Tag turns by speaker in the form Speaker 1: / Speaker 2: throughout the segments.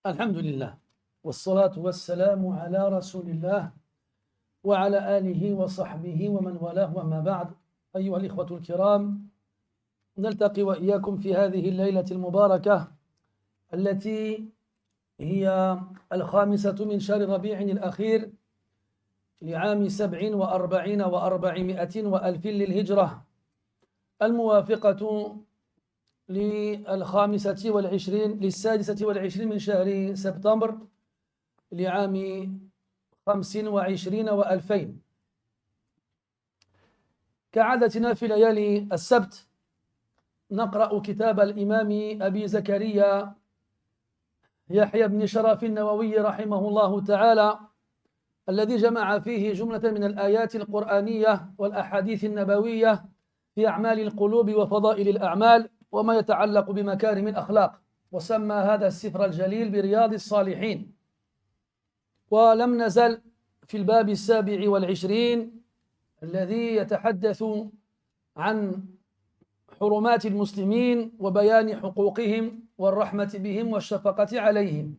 Speaker 1: الحمد لله والصلاة والسلام على رسول الله وعلى آله وصحبه ومن والاه، وما بعد. أيها الإخوة الكرام، نلتقي وإياكم في هذه الليلة المباركة التي هي 5 من شهر ربيع الأخير لعام 47 و400 وألف للهجرة، الموافقة للسادسة والعشرين من شهر سبتمبر لعام 25 و2000. كعادتنا في ليالي السبت نقرأ كتاب الإمام أبي زكريا يحيى بن شرف النووي رحمه الله تعالى، الذي جمع فيه جملة من الآيات القرآنية والأحاديث النبوية في أعمال القلوب وفضائل الأعمال وما يتعلق بمكارم الأخلاق، وسمى هذا السفر الجليل برياض الصالحين. ولم نزل في الباب 27 الذي يتحدث عن حرمات المسلمين وبيان حقوقهم والرحمة بهم والشفقة عليهم.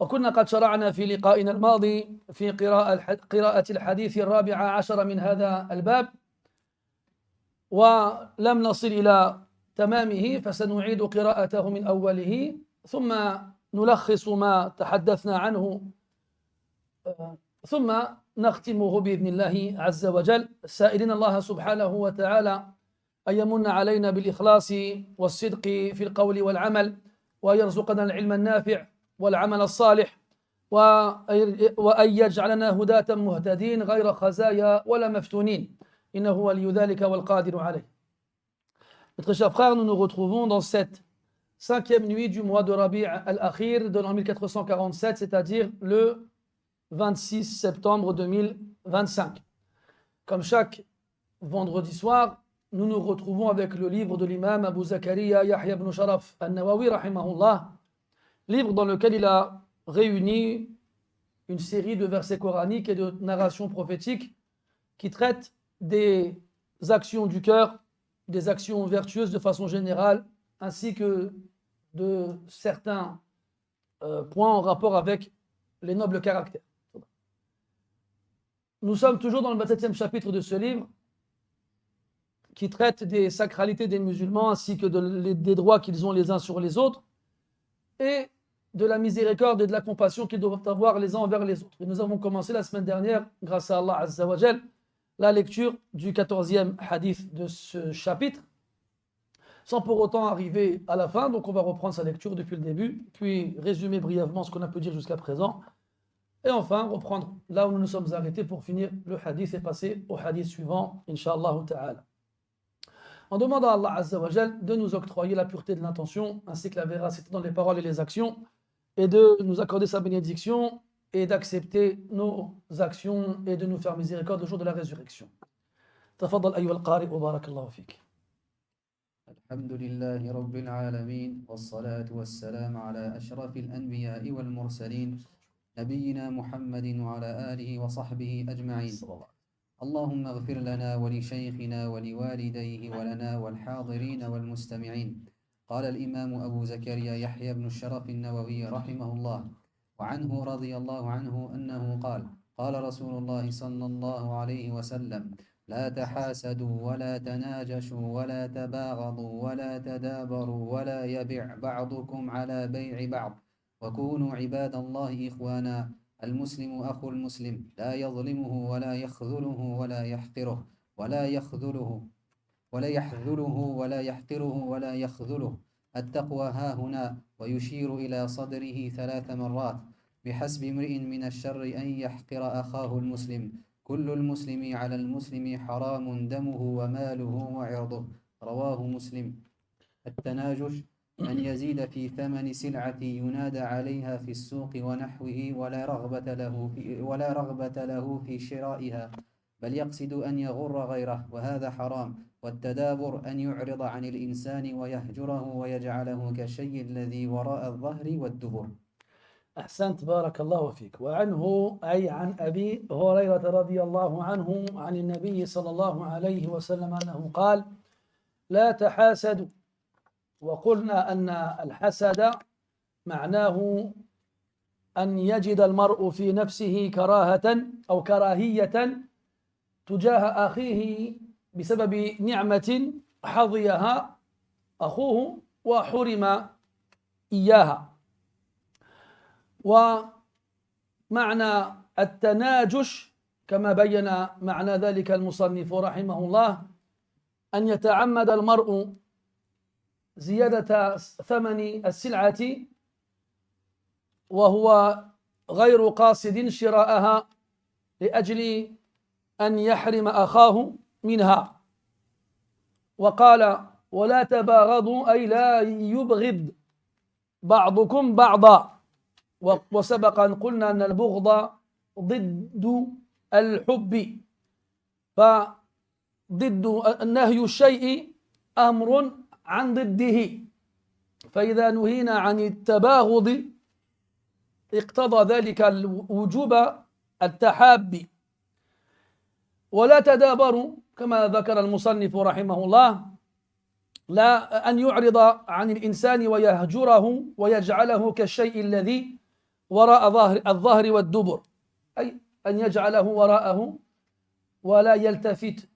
Speaker 1: وكنا قد شرعنا في لقائنا الماضي في قراءة الحديث 14 من هذا الباب، ولم نصل إلى تمامه، فسنعيد قراءته من أوله ثم نلخص ما تحدثنا عنه، ثم نختمه بإذن الله عز وجل، سائلين الله سبحانه وتعالى أن يمن علينا بالإخلاص والصدق في القول والعمل، ويرزقنا العلم النافع والعمل الصالح، وأن يجعلنا هداة مهتدين غير خزايا ولا مفتونين، إنه ولي ذلك والقادر عليه. Mes chers frères, nous nous retrouvons dans cette 5e nuit du mois de Rabi' al-Akhir de l'an 1447, c'est-à-dire le 26 septembre 2025. Comme chaque vendredi soir, nous nous retrouvons avec le livre de l'imam Abu Zakaria Yahya ibn Sharaf al-Nawawi rahimahullah, livre dans lequel il a réuni une série de versets coraniques et de narrations prophétiques qui traitent des actions du cœur, des actions vertueuses de façon générale, ainsi que de certains points en rapport avec les nobles caractères. Nous sommes toujours dans le 27e chapitre de ce livre qui traite des sacralités des musulmans ainsi que des droits qu'ils ont les uns sur les autres et de la miséricorde et de la compassion qu'ils doivent avoir les uns envers les autres. Et nous avons commencé la semaine dernière, grâce à Allah Azza wa Jal, la lecture du 14e hadith de ce chapitre, sans pour autant arriver à la fin. Donc on va reprendre sa lecture depuis le début, puis résumer brièvement ce qu'on a pu dire jusqu'à présent, et enfin reprendre là où nous nous sommes arrêtés pour finir le hadith et passer au hadith suivant, Inch'Allah Ta'ala. En demandant à Allah Azza wa Jal de nous octroyer la pureté de l'intention, ainsi que la véracité dans les paroles et les actions, et de nous accorder sa bénédiction, et d'accepter nos actions et de nous faire miséricorde le jour de la résurrection. تفضل أيها القارئ وبارك الله فيك.
Speaker 2: الحمد لله رب العالمين، والصلاة والسلام على أشرف الأنبياء والمرسلين نبينا محمد وعلى آله وصحبه أجمعين. اللهم اغفر لنا ولشيخنا ولوالديه ولنا والحاضرين والمستمعين. قال الإمام أبو زكريا يحيى بن الشرف النووي رحمه الله، وعنه رضي الله عنه أنه قال: قال رسول الله صلى الله عليه وسلم: لا تحاسدوا ولا تناجشوا ولا تباغضوا ولا تدابروا ولا يبع بعضكم على بيع بعض، وكونوا عباد الله إخوانا. المسلم أخو المسلم، لا يظلمه ولا يخذله ولا يحقره ولا يخذله ولا يحقره ولا يخذله. التقوى ها هنا، ويشير إلى صدره 3 مرات. بحسب امرئ من الشر أن يحقر أخاه المسلم. كل المسلم على المسلم حرام دمه وماله وعرضه. رواه مسلم. التناجش أن يزيد في ثمن سلعة ينادى عليها في السوق ونحوه ولا رغبة له في شرائها، بل يقصد أن يغر غيره، وهذا حرام. والتدابر أن يعرض عن الإنسان ويهجره ويجعله كالشيء الذي وراء الظهر والدبر.
Speaker 1: أحسنت، بارك الله فيك. وعنه أي عن أبي هريرة رضي الله عنه عن النبي صلى الله عليه وسلم أنه قال: لا تحاسدوا. وقلنا أن الحسد معناه أن يجد المرء في نفسه كراهة أو كراهية تجاه أخيه بسبب نعمة حظيها أخوه وحرم إياها. ومعنى التناجش كما بين معنى ذلك المصنف رحمه الله أن يتعمد المرء زيادة ثمن السلعة وهو غير قاصد شراءها لأجل أن يحرم أخاه منها. وقال ولا تباغضوا أي لا يبغض بعضكم بعضا. وسبق أن قلنا أن البغض ضد الحب، فضد نهي الشيء أمر عن ضده، فإذا نهينا عن التباغض اقتضى ذلك وجوب التحاب. ولا تدابروا كما ذكر المصنف رحمه الله، لا أن يعرض عن الإنسان ويهجره ويجعله كالشيء الذي وراء الظهر والدبر، أي أن يجعله وراءه ولا يلتفت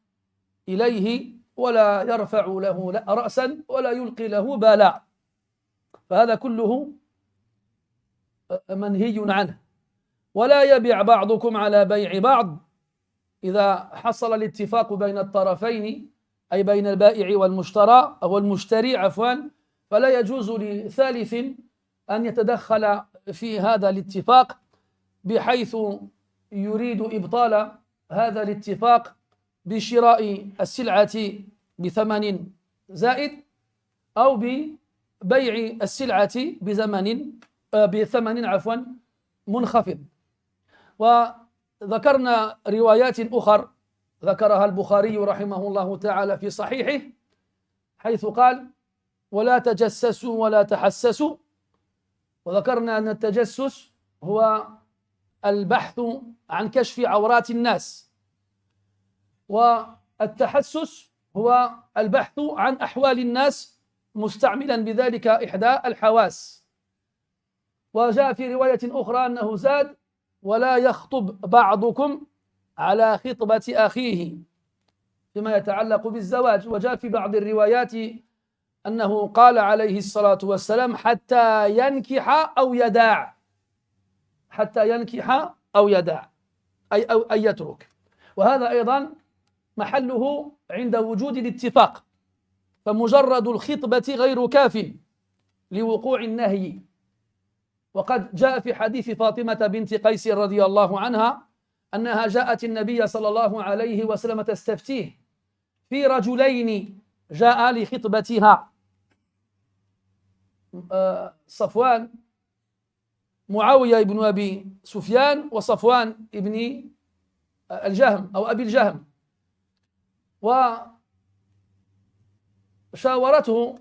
Speaker 1: إليه ولا يرفع له رأسا ولا يلقي له بالا، فهذا كله منهي عنه. ولا يبيع بعضكم على بيع بعض، إذا حصل الاتفاق بين الطرفين أي بين البائع والمشترى أو المشتري عفوا، فلا يجوز لثالث أن يتدخل في هذا الاتفاق بحيث يريد إبطال هذا الاتفاق بشراء السلعة بثمن زائد أو ببيع السلعة بثمن منخفض. وذكرنا روايات أخرى ذكرها البخاري رحمه الله تعالى في صحيحه، حيث قال ولا تجسسوا ولا تحسسوا. وذكرنا أن التجسس هو البحث عن كشف عورات الناس، والتحسس هو البحث عن أحوال الناس مستعملا بذلك إحدى الحواس. وجاء في رواية أخرى أنه زاد ولا يخطب بعضكم على خطبة أخيه فيما يتعلق بالزواج. وجاء في بعض الروايات أنه قال عليه الصلاة والسلام حتى ينكح أو يداع، حتى ينكح أو يداع أي يترك. وهذا أيضا محله عند وجود الاتفاق، فمجرد الخطبة غير كاف لوقوع النهي. وقد جاء في حديث فاطمة بنت قيس رضي الله عنها أنها جاءت النبي صلى الله عليه وسلم تستفتيه في رجلين جاء لخطبتها، صفوان معاوية بن أبي سفيان وصفوان بن الجهم أو أبي الجهم، وشاورته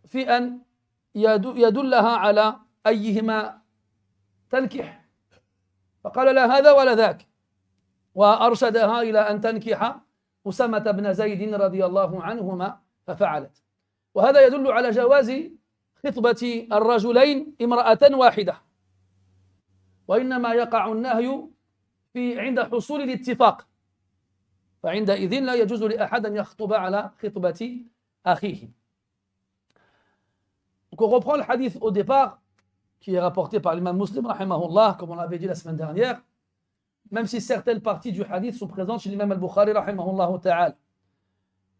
Speaker 1: في أن يدلها على أيهما تنكح، فقال لا هذا ولا ذاك، وأرشدها إلى أن تنكح أسامة بن زيد رضي الله عنهما ففعلت. وهذا يدل على جواز خطبة الرجلين امرأة واحدة، وإنما يقع النهي عند حصول الاتفاق، فعندئذ لا يجوز لأحد أن يخطب على خطبة أخيه. Donc on reprend le hadith au départ qui est rapporté par l'imam Muslim rahimahullah, comme on l'avait dit la semaine dernière, même si certaines parties du hadith sont présentes chez l'imam al-Bukhari rahimahullah ta'ala.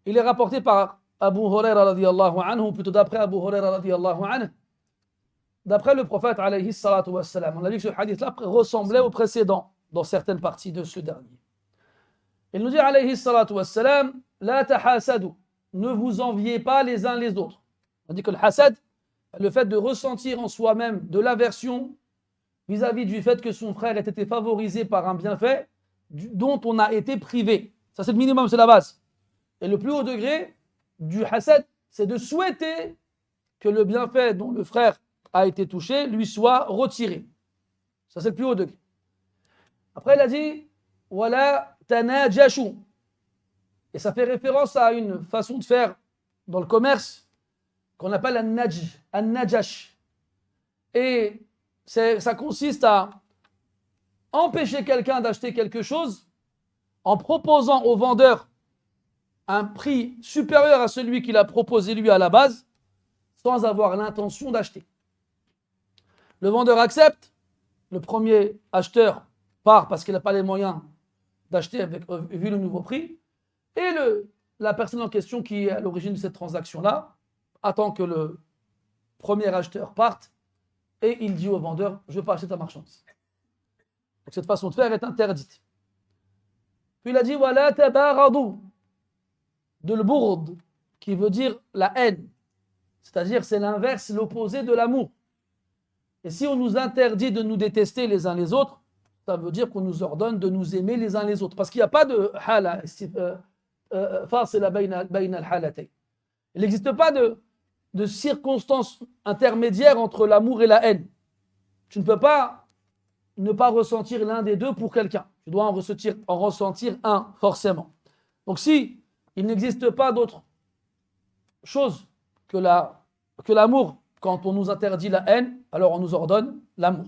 Speaker 1: Il est rapporté par Abu Huraira radiyallahu anhu, ou plutôt d'après Abu Huraira radiyallahu anhu, d'après le prophète alayhi salatu wassalam. On a dit que ce hadith-là ressemblait au précédent dans certaines parties de ce dernier. Il nous dit alayhi salatu wassalam, la tahasadu, ne vous enviez pas les uns les autres. On dit que le hasad, le fait de ressentir en soi-même de l'aversion vis-à-vis du fait que son frère ait été favorisé par un bienfait dont on a été privé. Ça c'est le minimum, c'est la base. Et le plus haut degré du hasad, c'est de souhaiter que le bienfait dont le frère a été touché lui soit retiré. Ça c'est le plus haut degré. Après il a dit wala tanajashu, et ça fait référence à une façon de faire dans le commerce qu'on appelle un najash. Et ça consiste à empêcher quelqu'un d'acheter quelque chose en proposant au vendeur un prix supérieur à celui qu'il a proposé lui à la base, sans avoir l'intention d'acheter. Le vendeur accepte, le premier acheteur part parce qu'il n'a pas les moyens d'acheter vu le nouveau prix, et la personne en question qui est à l'origine de cette transaction-là attend que le premier acheteur parte et il dit au vendeur « je ne veux pas acheter ta marchandise ». Donc cette façon de faire est interdite. Puis il a dit « wala tabaghadu » de l'bourd, qui veut dire la haine. C'est-à-dire c'est l'inverse, l'opposé de l'amour. Et si on nous interdit de nous détester les uns les autres, ça veut dire qu'on nous ordonne de nous aimer les uns les autres. Parce qu'il n'y a pas de hala, fasila bayna al-halatayn. Il n'existe pas de circonstances intermédiaires entre l'amour et la haine. Tu ne peux pas ne pas ressentir l'un des deux pour quelqu'un. Tu dois en ressentir un, forcément. Donc si il n'existe pas d'autre chose que l'amour, quand on nous interdit la haine, alors on nous ordonne l'amour.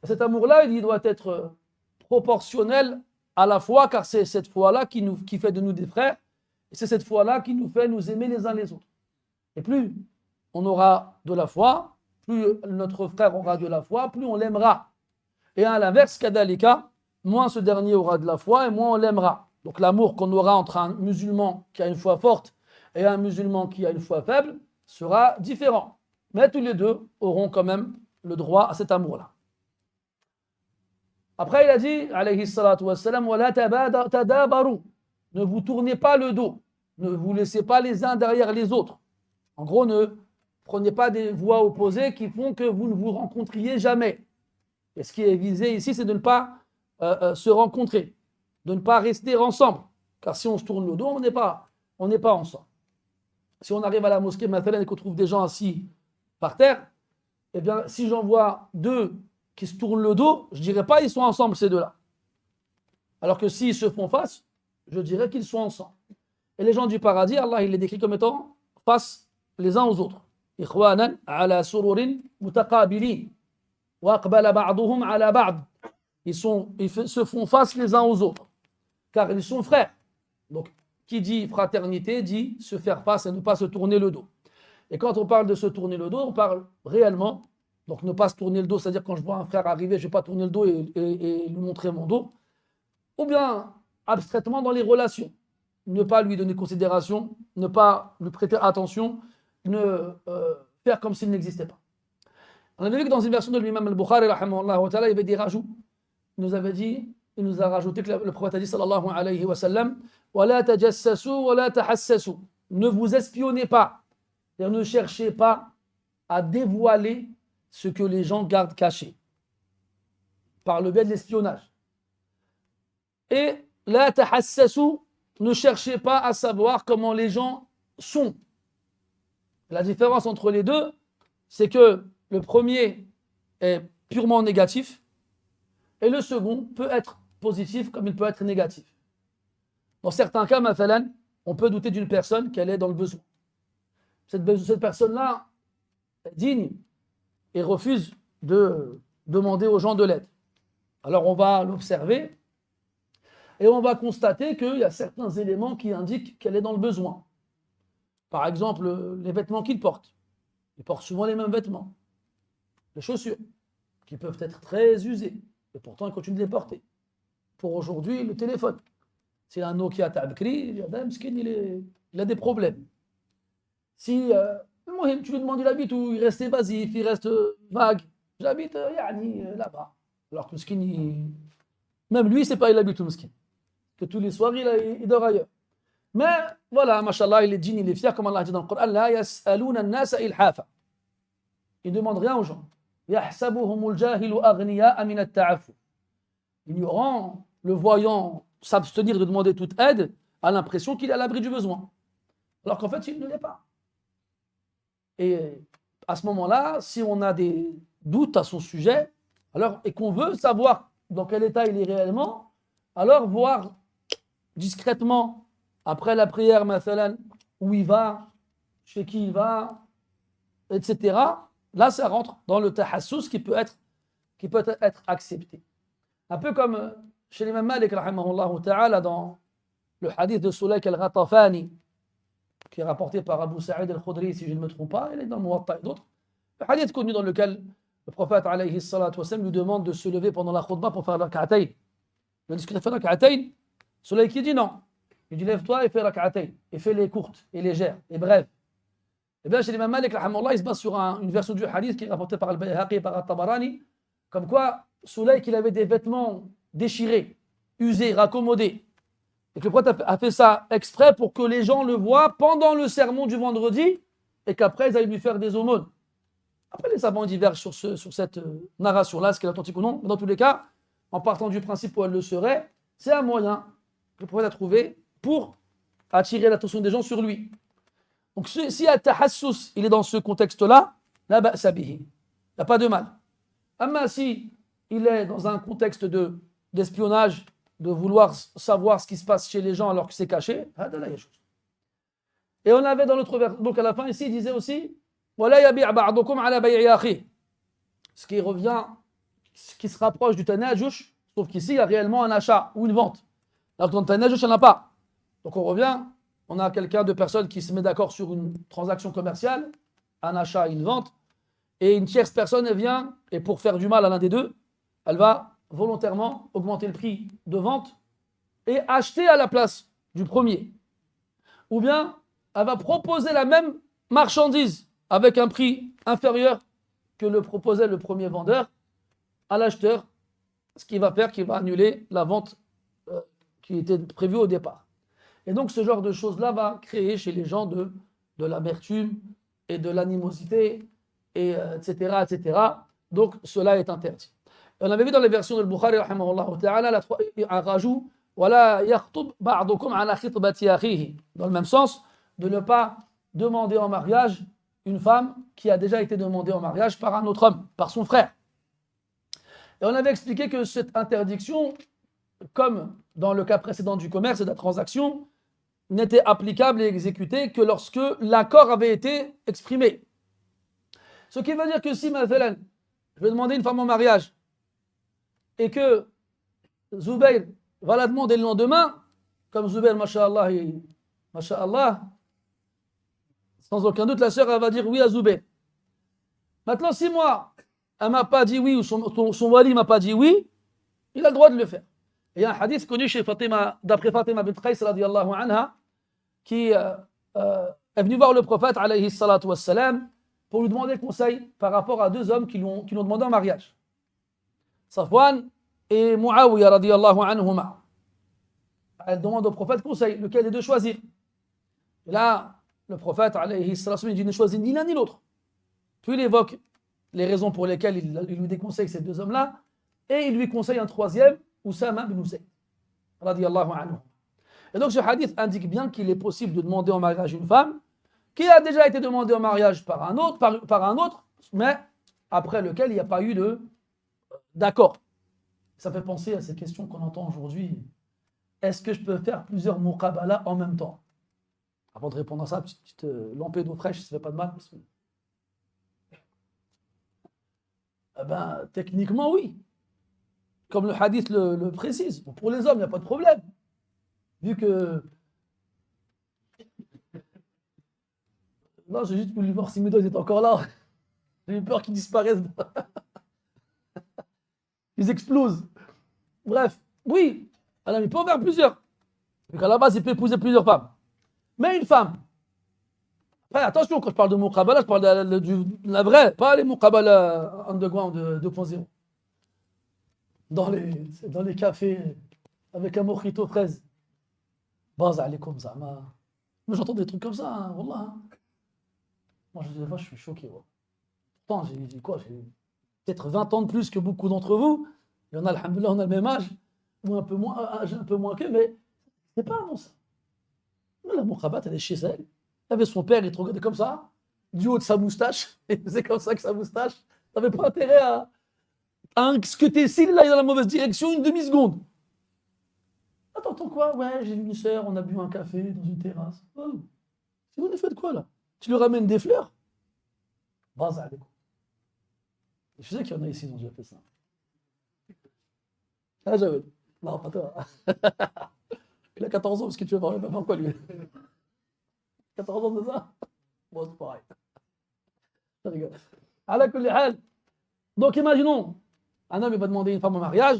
Speaker 1: Et cet amour-là, il doit être proportionnel à la foi, car c'est cette foi-là qui fait de nous des frères, et c'est cette foi-là qui nous fait nous aimer les uns les autres. Et plus on aura de la foi, plus notre frère aura de la foi, plus on l'aimera. Et à l'inverse, kadalika, moins ce dernier aura de la foi et moins on l'aimera. Donc l'amour qu'on aura entre un musulman qui a une foi forte et un musulman qui a une foi faible sera différent. Mais tous les deux auront quand même le droit à cet amour-là. Après, il a dit, alayhi salatu wassalam, wala tadabaru. Ne vous tournez pas le dos. Ne vous laissez pas les uns derrière les autres. En gros, ne prenez pas des voies opposées qui font que vous ne vous rencontriez jamais. Et ce qui est visé ici, c'est de ne pas se rencontrer, de ne pas rester ensemble. Car si on se tourne le dos, on n'est pas ensemble. Si on arrive à la mosquée maintenant et qu'on trouve des gens assis par terre, eh bien, si j'en vois deux qui se tournent le dos, je ne dirais pas ils sont ensemble ces deux-là. Alors que s'ils se font face, je dirais qu'ils sont ensemble. Et les gens du paradis, Allah il les décrit comme étant face les uns aux autres. Ikhwanan ala sururin mutaqabilin wa aqbala ba'duhum ala ba'd. Ils se font face les uns aux autres, car ils sont frères. Donc, qui dit fraternité dit se faire face et ne pas se tourner le dos. Et quand on parle de se tourner le dos, on parle réellement, donc ne pas se tourner le dos, c'est-à-dire quand je vois un frère arriver, je ne vais pas tourner le dos et lui montrer mon dos, ou bien abstraitement dans les relations, ne pas lui donner considération, ne pas lui prêter attention, faire comme s'il n'existait pas. On avait vu que dans une version de l'imam al-Bukhari, il y avait des rajouts. Il nous a rajouté que le prophète a dit sallallahu alayhi wa sallam, وَلَا تَجَسَّسُوا وَلَا تَحَسَّسُوا. Ne vous espionnez pas, c'est-à-dire ne cherchez pas à dévoiler ce que les gens gardent caché par le biais de l'espionnage. Et la tahassasu, ne cherchez pas à savoir comment les gens sont. La différence entre les deux, c'est que le premier est purement négatif et le second peut être positif comme il peut être négatif. Dans certains cas, mathalan, on peut douter d'une personne qu'elle est dans le besoin. Cette personne-là est digne et refuse de demander aux gens de l'aide. Alors on va l'observer et on va constater qu'il y a certains éléments qui indiquent qu'elle est dans le besoin. Par exemple, les vêtements qu'il porte. Il porte souvent les mêmes vêtements. Les chaussures, qui peuvent être très usées, et pourtant il continue de les porter. Pour aujourd'hui, le téléphone. S'il a un Nokia Tabkri, il a des problèmes. Si tu lui demandes il habite où, il reste évasif, il reste vague. J'habite là-bas. Alors que Mskin, même lui, c'est pas il habite où Mskin. Que tous les soirs, il dort ailleurs. Mais voilà, mashallah, il est digne, il est fier, comme Allah dit dans le Coran, la yas'aluna an-nasa ilhafa. Il ne demande rien aux gens. Yahsabuhumul jahilu aghniya min at-ta'affuf. L'ignorant, le voyant s'abstenir de demander toute aide, a l'impression qu'il est à l'abri du besoin. Alors qu'en fait, il ne l'est pas. Et à ce moment-là, si on a des doutes à son sujet, alors, et qu'on veut savoir dans quel état il est réellement, alors voir discrètement, après la prière, mathalan, où il va, chez qui il va, etc., Là, ça rentre dans le tahassus qui peut être accepté. Un peu comme chez l'imam Malik, rahimahullah ta'ala, dans le hadith de Sulayk al-Ghatafani, qui est rapporté par Abu Sa'id al-Khudri, si je ne me trompe pas, il est dans le Muwatta et d'autres. Le hadith connu dans lequel le prophète alayhi salatu wassalam lui demande de se lever pendant la khutbah pour faire la rak'atayn. Il dit qu'il a fait la rak'atayn. Sulayk qui dit non. Il dit lève-toi et fais la rak'atayn. Et fais-les courtes et légères et brèves. Et bien chez l'imam Malik, rahimahullah, il se base sur une version du hadith qui est rapportée par al-Bayhaqi et par al-Tabarani, comme quoi Sulayk il avait des vêtements déchirés, usés, raccommodés. Et que le prophète a fait ça exprès pour que les gens le voient pendant le sermon du vendredi et qu'après ils aillent lui faire des aumônes. Après, les savants divergent sur cette narration-là, est-ce qu'elle est authentique ou non. Mais dans tous les cas, en partant du principe où elle le serait, c'est un moyen que le prophète a trouvé pour attirer l'attention des gens sur lui. Donc si al-tahassus, il est dans ce contexte-là, la ba'sa bihi. Il n'y a pas de mal. Amma si il est dans un contexte d'espionnage, de vouloir savoir ce qui se passe chez les gens alors que c'est caché, et on avait dans notre verset, donc à la fin ici, il disait aussi ce qui revient, ce qui se rapproche du tanajush, sauf qu'ici il y a réellement un achat ou une vente. Alors que dans le tanajush, il n'y en a pas. Donc on revient, on a quelqu'un de personne qui se met d'accord sur une transaction commerciale, un achat et une vente, et une tierce personne elle vient, et pour faire du mal à l'un des deux, elle va volontairement augmenter le prix de vente et acheter à la place du premier. Ou bien, elle va proposer la même marchandise avec un prix inférieur que le proposait le premier vendeur à l'acheteur, ce qui va faire qu'il va annuler la vente qui était prévue au départ. Et donc ce genre de choses-là va créer chez les gens de l'amertume et de l'animosité, et, etc., etc. Donc cela est interdit. On avait vu dans les versions de Bukhari, rahimahullah ta'ala, un rajout, voilà, yakhtoub ba'dukum ala khitbati akhihi. Dans le même sens, de ne pas demander en mariage une femme qui a déjà été demandée en mariage par un autre homme, par son frère. Et on avait expliqué que cette interdiction, comme dans le cas précédent du commerce et de la transaction, n'était applicable et exécutée que lorsque l'accord avait été exprimé. Ce qui veut dire que si, mathalan, je vais demander une femme en mariage, et que Zubayr va la demander le lendemain, comme Zubayr, masha'Allah, sans aucun doute, la sœur elle va dire oui à Zubayr. Maintenant, si moi, elle m'a pas dit oui, ou son wali m'a pas dit oui, il a le droit de le faire. Et il y a un hadith connu chez Fatima, d'après Fatima bint Qais, radiyallahu anha, qui est venu voir le prophète, alayhi salatu wassalam, pour lui demander conseil par rapport à deux hommes qui l'ont demandé en mariage. Safwan et Muawiyah, radiyallahu anhuma. Elle demande au prophète conseil, lequel des deux choisir. Et là, le prophète, alayhi salatu wassalam, il dit ne choisis ni l'un ni l'autre. Puis il évoque les raisons pour lesquelles il lui déconseille ces deux hommes-là, et il lui conseille un troisième, Oussama bin Zayd, radiyallahu anhu. Et donc ce hadith indique bien qu'il est possible de demander en mariage une femme qui a déjà été demandée en mariage par un autre, mais après lequel il n'y a pas eu d'accord. Ça fait penser à ces questions qu'on entend aujourd'hui. Est-ce que je peux faire plusieurs muqabala en même temps? Avant de répondre à ça, petite lampée d'eau fraîche, ça ne fait pas de mal. Eh ben, techniquement, oui. Comme le hadith le précise. Bon, pour les hommes, il n'y a pas de problème. Vu que... Non, j'ai juste voulu voir si mes doigts étaient encore là. J'ai eu peur qu'ils disparaissent. Ils explosent. Bref, oui, un homme, il peut en faire plusieurs. Donc à la base, il peut épouser plusieurs femmes. Mais une femme. Après, attention, quand je parle de muqabala, je parle de la vraie, pas les muqabala underground 2.0. Dans les cafés, avec un mojito fraise. Baz alaikum zama. Mais j'entends des trucs comme ça, hein, wallah. Moi, des fois, je suis choqué. Ouais. Pourtant, j'ai peut-être 20 ans de plus que beaucoup d'entre vous. Il y en a, alhamdoulilah, on a le même âge. Ou un peu moins qu'eux, mais c'est pas bon ça. Mais la muqabat, elle est chez elle. Il avait son père, il te regardait comme ça, du haut de sa moustache. Il faisait comme ça avec sa moustache. T'avais pas intérêt à ce que tes cils, là, dans la mauvaise direction, une demi-seconde. Attends quoi? Ouais, j'ai vu une sœur, on a bu un café dans une terrasse. Oh. Vous avez fait de quoi là? Tu lui ramènes des fleurs? Bazar. Je sais qu'il y en a ici qui ont déjà fait ça. Ah, j'avais. Non, pas toi. Il a 14 ans, parce que tu veux voir, il quoi lui? 14 ans, c'est ça? Bon, c'est pareil. Je rigole. Ala kulli hal. Donc, imaginons, un homme il va demander une femme en mariage.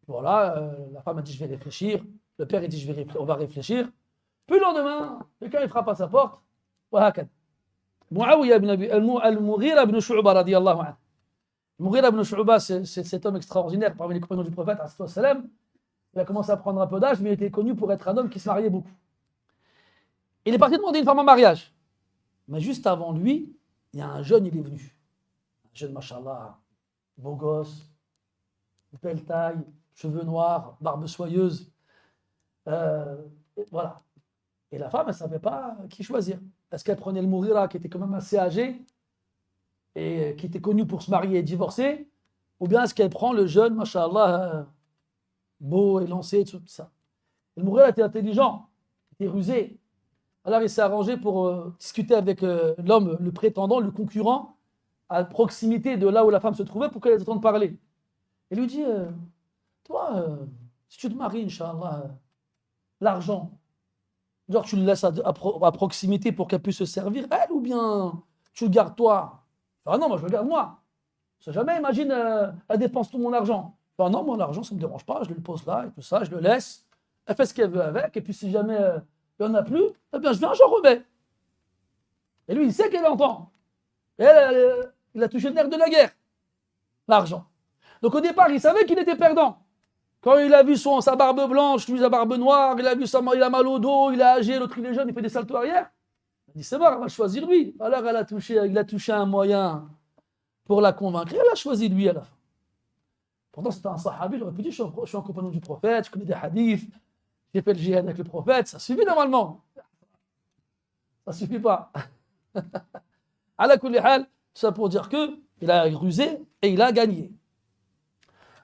Speaker 1: Voilà, la femme a dit je vais réfléchir. Le père il dit on va réfléchir. Puis le lendemain, quelqu'un il frappe à sa porte. وهكذا. Muawiyah ibn Al-Mughira ibn Shu'ba radiyallahu anhu. Mughira ibn Shu'ba, c'est cet homme extraordinaire parmi les compagnons du prophète. Il a commencé à prendre un peu d'âge, mais il était connu pour être un homme qui se mariait beaucoup. Il est parti demander une femme en mariage. Mais juste avant lui, il y a un jeune, il est venu. Un jeune, machallah, beau gosse, belle taille, cheveux noirs, barbe soyeuse. Voilà. Et la femme, elle ne savait pas qui choisir. Est-ce qu'elle prenait le Mughira, qui était quand même assez âgé, et qui était connu pour se marier et divorcer, ou bien est-ce qu'elle prend le jeune, machallah, beau et lancé, tout ça. Et le Mughira était intelligent, était rusé. Alors il s'est arrangé pour discuter avec l'homme, le prétendant, le concurrent, à proximité de là où la femme se trouvait, pour qu'elle ait le temps de parler. Et lui dit, toi, si tu te maries, Inch'Allah, l'argent, genre tu le laisses à proximité pour qu'elle puisse se servir, elle, ou bien tu le gardes toi? Ah non, moi je le garde moi. Je sais jamais, imagine, elle dépense tout mon argent. Ah non, moi l'argent ça ne me dérange pas, je le pose là et tout ça, je le laisse. Elle fait ce qu'elle veut avec, et puis si jamais il n'y en a plus, eh bien je viens, j'en remets. Et lui, il sait qu'elle entend. Et elle, il a touché le nerf de la guerre, l'argent. Donc au départ, il savait qu'il était perdant. Quand il a vu sa barbe blanche, lui sa barbe noire, il a mal au dos, il est âgé, l'autre il est jeune, il fait des saltos arrière. Il dit c'est bon, elle va choisir lui. Alors il a touché un moyen pour la convaincre. Elle a choisi lui à la fin. Pourtant c'était un sahabi, il aurait pu dire je suis un compagnon du prophète, je connais des hadiths, j'ai fait le djihad avec le prophète, ça suffit normalement. Ça suffit pas. Ala kulli hal, tout ça pour dire que il a rusé et il a gagné.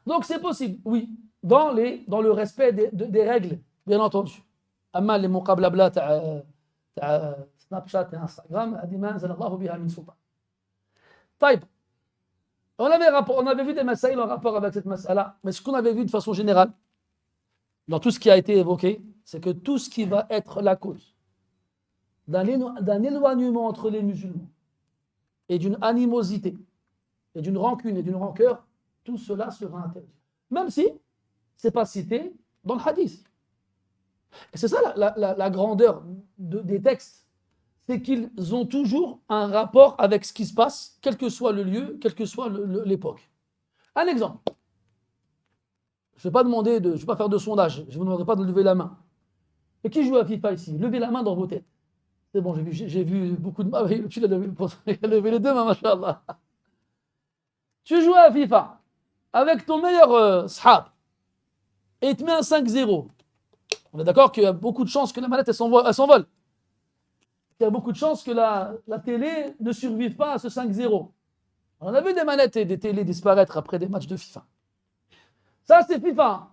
Speaker 1: Donc c'est possible, oui, dans le respect des règles, bien entendu. Amma les muqablabla ta Snapchat et Instagram, hadi ma anzala Allahu biha min sultan. Taïb. On avait vu des masaïl en rapport avec cette masala, mais ce qu'on avait vu de façon générale, dans tout ce qui a été évoqué, c'est que tout ce qui va être la cause d'un éloignement entre les musulmans et d'une animosité et d'une rancune et d'une rancœur, tout cela sera interdit. Même si ce n'est pas cité dans le hadith. Et c'est ça la grandeur des textes. C'est qu'ils ont toujours un rapport avec ce qui se passe, quel que soit le lieu, quelle que soit l'époque. Un exemple. Je ne vais pas faire de sondage, je ne vous demanderai pas de lever la main. Et qui joue à FIFA ici? Levez la main dans vos têtes. C'est bon, j'ai vu beaucoup de mains. Tu l'as levé les deux mains, machallah. Tu joues à FIFA avec ton meilleur sahab et il te met un 5-0. On est d'accord qu'il y a beaucoup de chances que la manette elle s'envole. Il y a beaucoup de chances que la télé ne survive pas à ce 5-0. On a vu des manettes et des télés disparaître après des matchs de FIFA. Ça, c'est FIFA.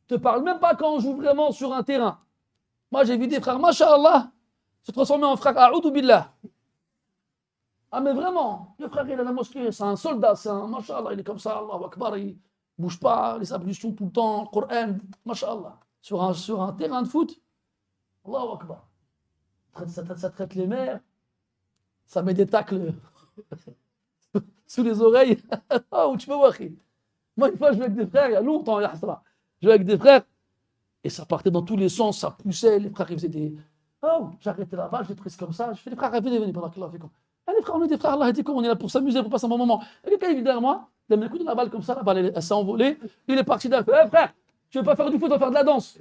Speaker 1: Je ne te parle même pas quand on joue vraiment sur un terrain. Moi, j'ai vu des frères, masha'Allah, se transformer en frère A'udhu Billah. Ah, mais vraiment, le frère, il est à la mosquée, c'est un soldat, c'est un masha'Allah, il est comme ça, Allahu Akbar, il ne bouge pas, les ablutions tout le temps, le Coran, masha'Allah. Sur un terrain de foot, Allahu Akbar. Ça traite les mères, ça met des tacles sous les oreilles. Ah, où tu peux voir. Moi, une fois, je jouais avec des frères, il y a longtemps, je jouais avec des frères, et ça partait dans tous les sens, ça poussait, les frères, ils faisaient des. Oh, j'arrêtais là-bas, je l'ai prise comme ça, je fais les frères, venez, pendant que là, fait comme. Ah, les frères, on est des frères, Allah, dit on est là pour s'amuser, pour passer un bon moment. Et quelqu'un, il vient derrière moi, il a mis un coup de la balle comme ça, la balle, elle s'est envolée, il est parti d'un coup. Eh, frère, tu veux pas faire du foot, on va faire de la danse.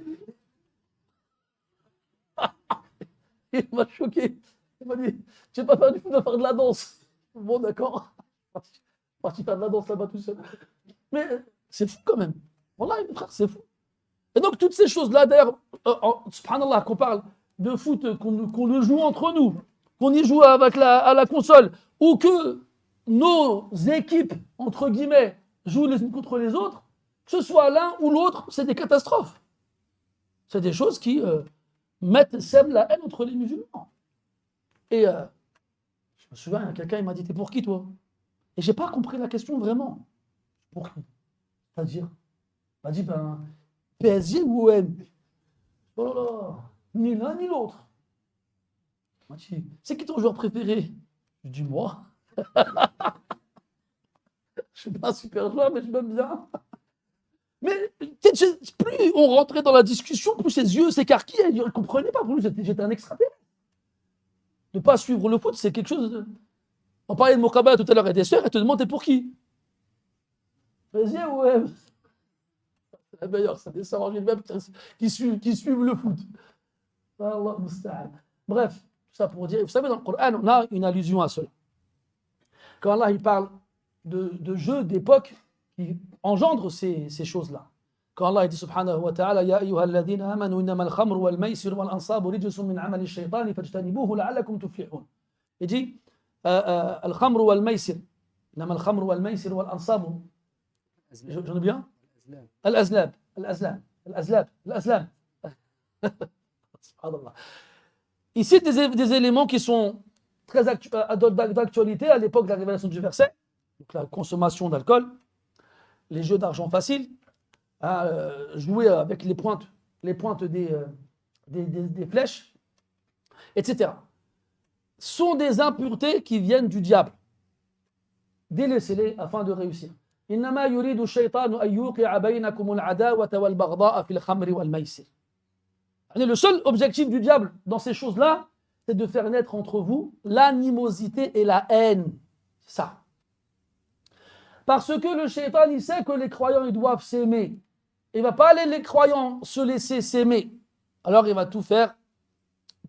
Speaker 1: Il m'a choqué. Il m'a dit, tu veux pas faire du foot, on va faire de la danse. Bon, d'accord. Parti faire de la danse là-bas tout seul. Mais c'est fou quand même. Wallah, mes frères, c'est fou. Et donc, toutes ces choses-là, d'ailleurs, subhanallah, qu'on parle de foot, qu'on le joue entre nous, qu'on y joue à la console, ou que nos équipes, entre guillemets, jouent les unes contre les autres, que ce soit l'un ou l'autre, c'est des catastrophes. C'est des choses qui sèment la haine entre les musulmans. Et je me souviens, quelqu'un il m'a dit, t'es pour qui toi? Et j'ai pas compris la question vraiment. Pour qui? C'est-à-dire, on m'a dit, ben, PSG ou OM? Oh là là, ni l'un ni l'autre. On m'a dit, c'est qui ton joueur préféré? Je dis, moi. Je suis pas un super joueur, mais je m'aime bien. Mais plus on rentrait dans la discussion, plus ses yeux s'écarquillaient. Il ne comprenait pas. Pour lui, j'étais un extraterrestre. De ne pas suivre le foot, c'est quelque chose de... On parlait de Mokaba tout à l'heure et des sœurs, elle te demande t'es pour qui? Vas-y, ouais. C'est la meilleure, ça descend en même qui suivent le foot. Allah musta'an. Bref, tout ça pour dire, vous savez, dans le Coran, on a une allusion à cela. Quand Allah il parle de jeux d'époque qui engendrent ces choses-là. Quand Allah dit subhanahu wa ta'ala, Ya ayyuhalladhina amanu innama al-khamru wal-maysir wal-ansabu rijsun min amali ash-shaytani fajtanibuhu la'allakum tuflihun. Il dit al-khamru wal-maysir, innama al-khamru wal-maysir wal-ansabu. J'en ai bien? Al-azlab, al-azlam, al-azlab, al-azlam. Subhanallah. Il cite des éléments qui sont très d'actualité à l'époque de la révélation du verset, donc la consommation d'alcool, les jeux d'argent facile, jouer avec les pointes des flèches, etc. Sont des impuretés qui viennent du diable. Délaissez-les afin de réussir. إنما يريد الشيطان أن يوقع بينكم العداوة والبغضاء في الخمر والميسر. Le seul objectif du diable dans ces choses-là, c'est de faire naître entre vous l'animosité et la haine. C'est ça. Parce que le shaitan, il sait que les croyants, ils doivent s'aimer. Il ne va pas les croyants se laisser s'aimer. Alors il va tout faire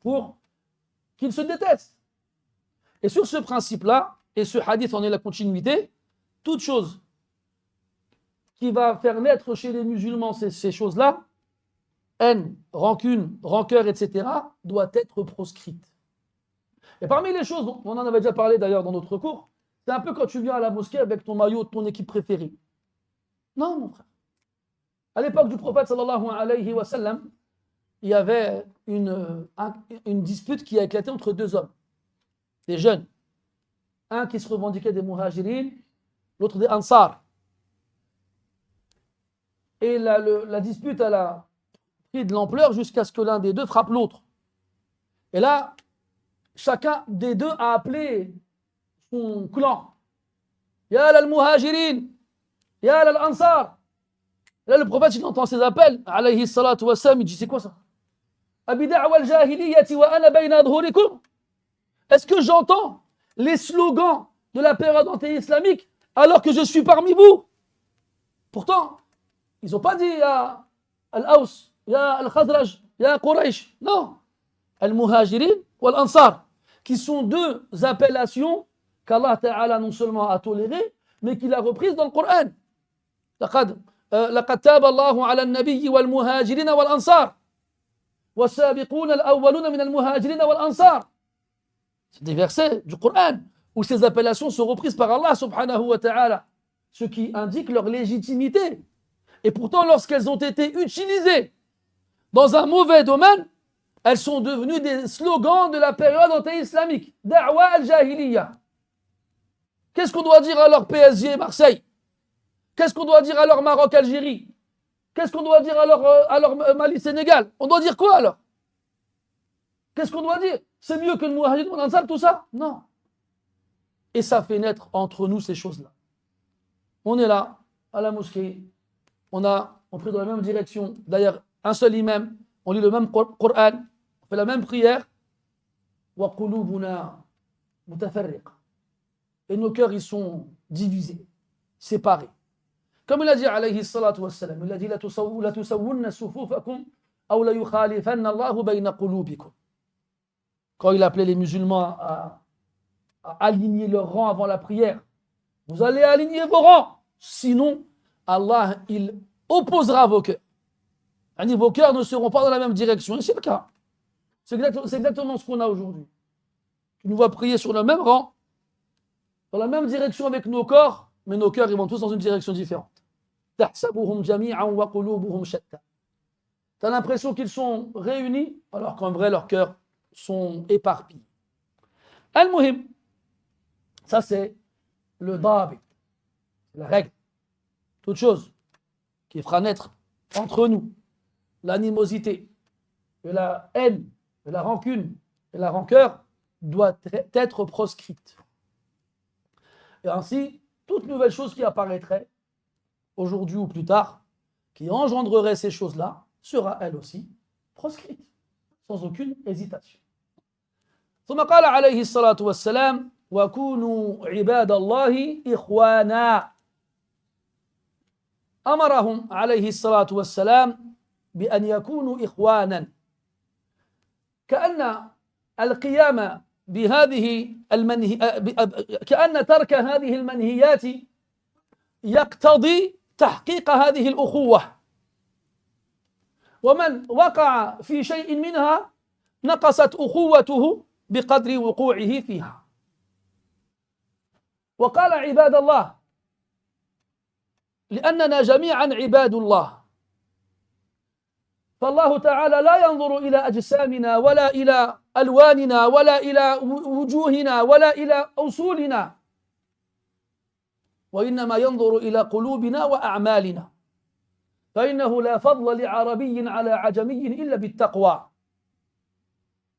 Speaker 1: pour qu'ils se détestent. Et sur ce principe-là, et ce hadith en est la continuité, toute chose qui va faire naître chez les musulmans ces choses-là, haine, rancune, rancœur, etc., doit être proscrite. Et parmi les choses, on en avait déjà parlé d'ailleurs dans notre cours, c'est un peu quand tu viens à la mosquée avec ton maillot de ton équipe préférée. Non, mon frère. À l'époque du prophète sallallahu alayhi wa sallam, il y avait une dispute qui a éclaté entre deux hommes, des jeunes. Un qui se revendiquait des muhajirin, l'autre des ansar. Et la dispute, elle a pris de l'ampleur jusqu'à ce que l'un des deux frappe l'autre. Et là, chacun des deux a appelé son clan. Ya al-muhajirin, ya al-ansar. Là, le prophète, il entend ces appels, alayhi salatu wa sallam, il dit, c'est quoi ça? Est-ce que j'entends les slogans de la période anti-islamique alors que je suis parmi vous? Pourtant, ils n'ont pas dit ya al-Aws, ya al-Khazraj, ya Quraysh. Non. Al-Muhajirin ou al-Ansar, qui sont deux appellations qu'Allah Ta'ala non seulement a tolérées, mais qu'il a reprises dans le Coran. لقد تاب الله على النبي والمهاجرين والأنصار والسابقون الأولون من المهاجرين والأنصار. C'est des versets du Coran où ces appellations sont reprises par Allah subhanahu wa ta'ala, ce qui indique leur légitimité. Et pourtant, lorsqu'elles ont été utilisées dans un mauvais domaine, elles sont devenues des slogans de la période anti-islamique. Da'wa al-jahiliya. Qu'est-ce qu'on doit dire alors PSG Marseille? Qu'est-ce qu'on doit dire alors Maroc-Algérie? Qu'est-ce qu'on doit dire alors Mali-Sénégal? On doit dire quoi alors? Qu'est-ce qu'on doit dire? C'est mieux que le Mouahid Ansar, tout ça? Non. Et ça fait naître entre nous ces choses-là. On est là, à la mosquée, on prie dans la même direction. D'ailleurs, un seul imam, on lit le même Coran, on fait la même prière. Wa qulubuna mutafarriqa. Et nos cœurs, ils sont divisés, séparés. Comme il a dit, alayhi salatu wassalam, il a dit, la tusawwunna sufufakum, aw la yukhalifanna Allahu bayna qulubikum. Quand il appelait les musulmans à aligner leurs rangs avant la prière, vous allez aligner vos rangs, sinon Allah, il opposera vos cœurs. Vos cœurs ne seront pas dans la même direction. Et c'est le cas. C'est exactement ce qu'on a aujourd'hui. Tu nous vois prier sur le même rang, dans la même direction avec nos corps, mais nos cœurs, ils vont tous dans une direction différente. Tu as l'impression qu'ils sont réunis, alors qu'en vrai, leurs cœurs sont éparpillés. Al-Muhim, ça c'est le dabit, la règle. Toute chose qui fera naître entre nous l'animosité, et la haine, et la rancune, et la rancœur doit être proscrite. Et ainsi, toute nouvelle chose qui apparaîtrait aujourd'hui ou plus tard, qui engendrerait ces choses-là, sera elle aussi proscrite, sans aucune hésitation. ثم قال عليه الصلاة والسلام وكونوا عباد الله إخوانا. أمرهم عليه الصلاة والسلام بأن يكونوا إخوانا، كأن القيام بهذه كأن ترك هذه المنهيات يقتضي تحقيق هذه الأخوة، ومن وقع في شيء منها نقصت أخوته بقدر وقوعه فيها. وقال عباد الله لأننا جميعا عباد الله، فالله تعالى لا ينظر إلى أجسامنا ولا إلى ألواننا ولا إلى وجوهنا ولا إلى أصولنا، وإنما ينظر إلى قلوبنا وأعمالنا، فإنه لا فضل لعربي على عجمي إلا بالتقوى،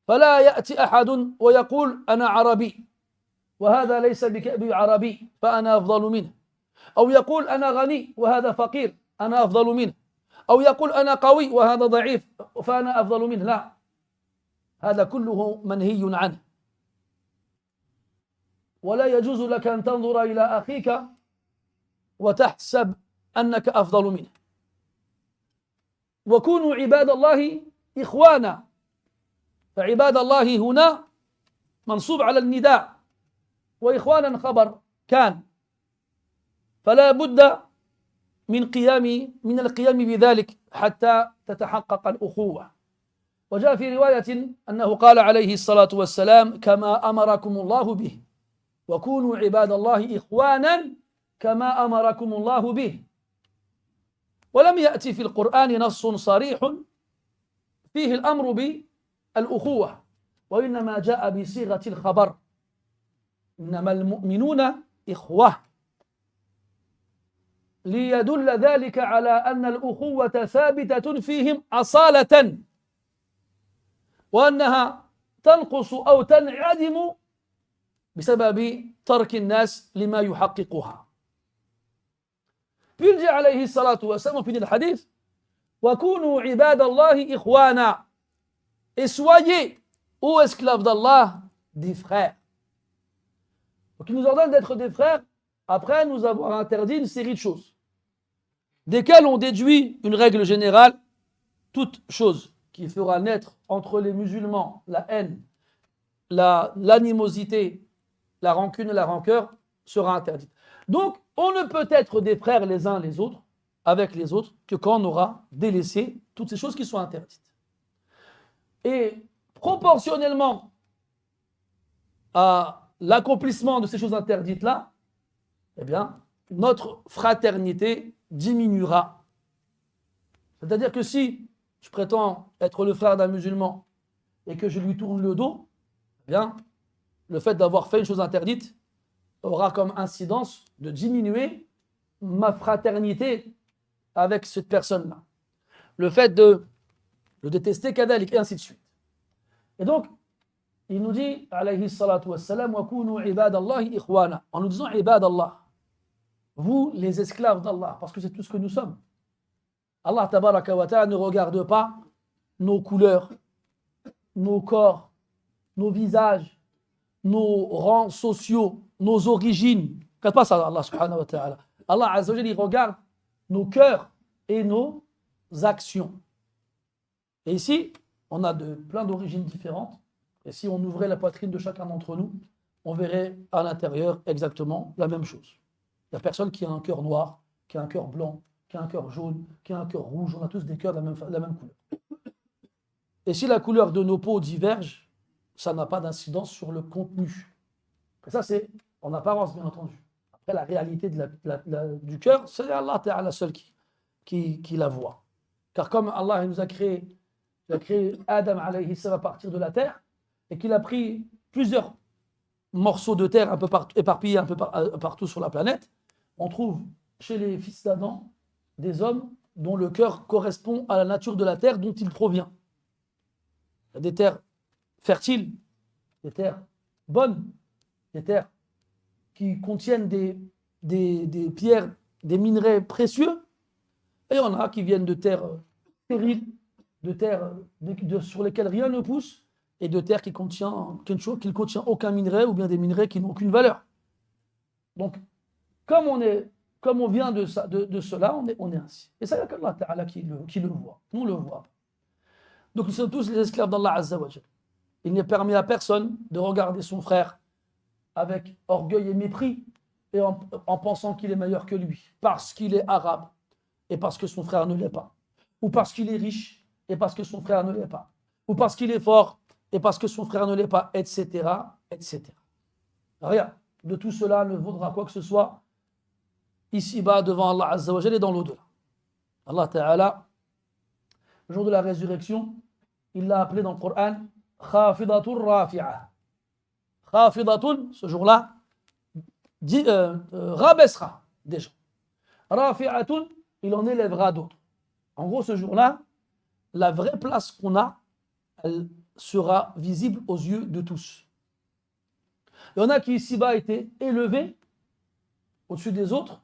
Speaker 1: فلا يأتي أحد ويقول أنا عربي وهذا ليس بعربي فأنا أفضل منه، أو يقول أنا غني وهذا فقير أنا أفضل منه، أو يقول أنا قوي وهذا ضعيف فأنا أفضل منه. لا، هذا كله منهي عنه. ولا يجوز لك أن تنظر إلى أخيك وتحسب أنك أفضل منه. وكونوا عباد الله إخوانا، فعباد الله هنا منصوب على النداء، وإخوانا خبر كان، فلا بد من القيام بذلك حتى تتحقق الأخوة. وجاء في رواية أنه قال عليه الصلاة والسلام كما أمركم الله به، وكونوا عباد الله إخوانا كما أمركم الله به. ولم يأتي في القرآن نص صريح فيه الأمر بالأخوة، وإنما جاء بصيغة الخبر، إنما المؤمنون إخوة، ليدل ذلك على أن الأخوة ثابتة فيهم أصالة، وأنها تنقص أو تنعدم بسبب ترك الناس لما يحققها. Puis il dit عليه الصلاة والسلام, on finit le hadith, وَكُونُوا عِبَادَ اللَّهِ إِخْوَانًا, et soyez, ô esclaves d'Allah, des frères. Donc il nous ordonne d'être des frères après nous avoir interdit une série de choses, desquelles on déduit une règle générale: toute chose qui fera naître entre les musulmans la haine, l'animosité, la rancune et la rancœur sera interdite. Donc, on ne peut être des frères les uns les autres, avec les autres, que quand on aura délaissé toutes ces choses qui sont interdites. Et proportionnellement à l'accomplissement de ces choses interdites-là, eh bien, notre fraternité diminuera. C'est-à-dire que si je prétends être le frère d'un musulman et que je lui tourne le dos, eh bien, le fait d'avoir fait une chose interdite aura comme incidence de diminuer ma fraternité avec cette personne-là. Le fait de le détester, kadalik, et ainsi de suite. Et donc, il nous dit, alayhi salatu wassalam, wa kunu ibadallahi ikhwana, en nous disant ibadallah, vous les esclaves d'Allah, parce que c'est tout ce que nous sommes. Allah tabaraka wa ta'ala ne regarde pas nos couleurs, nos corps, nos visages, nos rangs sociaux, nos origines. Il ne regarde pas ça, Allah subhanahu wa ta'ala. Allah azza wa jalla, il regarde nos cœurs et nos actions. Et ici, on a plein d'origines différentes. Et si on ouvrait la poitrine de chacun d'entre nous, on verrait à l'intérieur exactement la même chose. Il n'y a personne qui a un cœur noir, qui a un cœur blanc, qui a un cœur jaune, qui a un cœur rouge. On a tous des cœurs de la même couleur. Et si la couleur de nos peaux diverge, ça n'a pas d'incidence sur le contenu. Et ça, c'est en apparence, bien entendu. Après, la réalité du cœur, c'est Allah Ta'ala seul qui la voit. Car comme Allah nous a créé, il a créé Adam alayhi salam à partir de la terre, et qu'il a pris plusieurs morceaux de terre un peu éparpillés un peu partout sur la planète, on trouve chez les fils d'Adam des hommes dont le cœur correspond à la nature de la terre dont il provient. Il y a des terres fertiles, des terres bonnes, des terres qui contiennent des pierres, des minerais précieux, et il y en a qui viennent de terres stériles, de terres sur lesquelles rien ne pousse, et de terres qui ne contient aucun minerai, ou bien des minerais qui n'ont aucune valeur. Donc, comme on vient de cela, on est ainsi. Et c'est Allah Ta'ala qui le voit. Nous le voit. Donc nous sommes tous les esclaves d'Allah Azza wa Jal. Il n'est permis à personne de regarder son frère avec orgueil et mépris et en pensant qu'il est meilleur que lui, parce qu'il est arabe et parce que son frère ne l'est pas, ou parce qu'il est riche et parce que son frère ne l'est pas, ou parce qu'il est fort et parce que son frère ne l'est pas, etc., etc. Rien de tout cela ne vaudra quoi que ce soit ici-bas devant Allah Azza wa Jal et dans l'au-delà. Allah Ta'ala, le jour de la résurrection, il l'a appelé dans le Coran Khafidatul Rafi'a. Khafidatun, ce jour-là, rabaissera des gens. Rafi'atun, il en élèvera d'autres. En gros, ce jour-là, la vraie place qu'on a, elle sera visible aux yeux de tous. Il y en a qui ici-bas étaient élevés au-dessus des autres.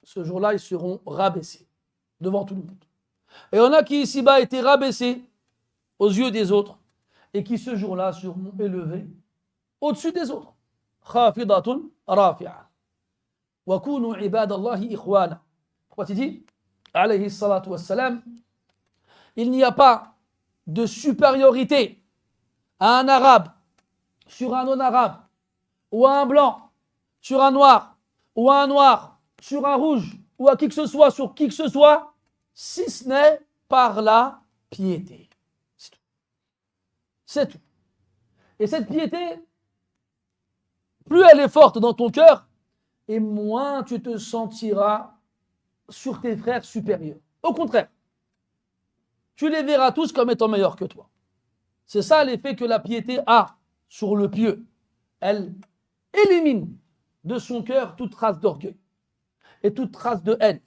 Speaker 1: Ce jour-là, ils seront rabaissés devant tout le monde. Et il y en a qui ici-bas étaient rabaissés aux yeux des autres et qui ce jour-là seront élevés au-dessus des autres. Khafidatun rafi'a. Wa kunu ibadallahi ikhwana. Pourquoi tu dis alayhi salatu wassalam, il n'y a pas de supériorité à un arabe sur un non-arabe, ou à un blanc sur un noir, ou à un noir sur un rouge, ou à qui que ce soit sur qui que ce soit, si ce n'est par la piété. C'est tout. C'est tout. Et cette piété, plus elle est forte dans ton cœur, et moins tu te sentiras sur tes frères supérieurs. Au contraire, tu les verras tous comme étant meilleurs que toi. C'est ça l'effet que la piété a sur le pieux. Elle élimine de son cœur toute trace d'orgueil et toute trace de haine.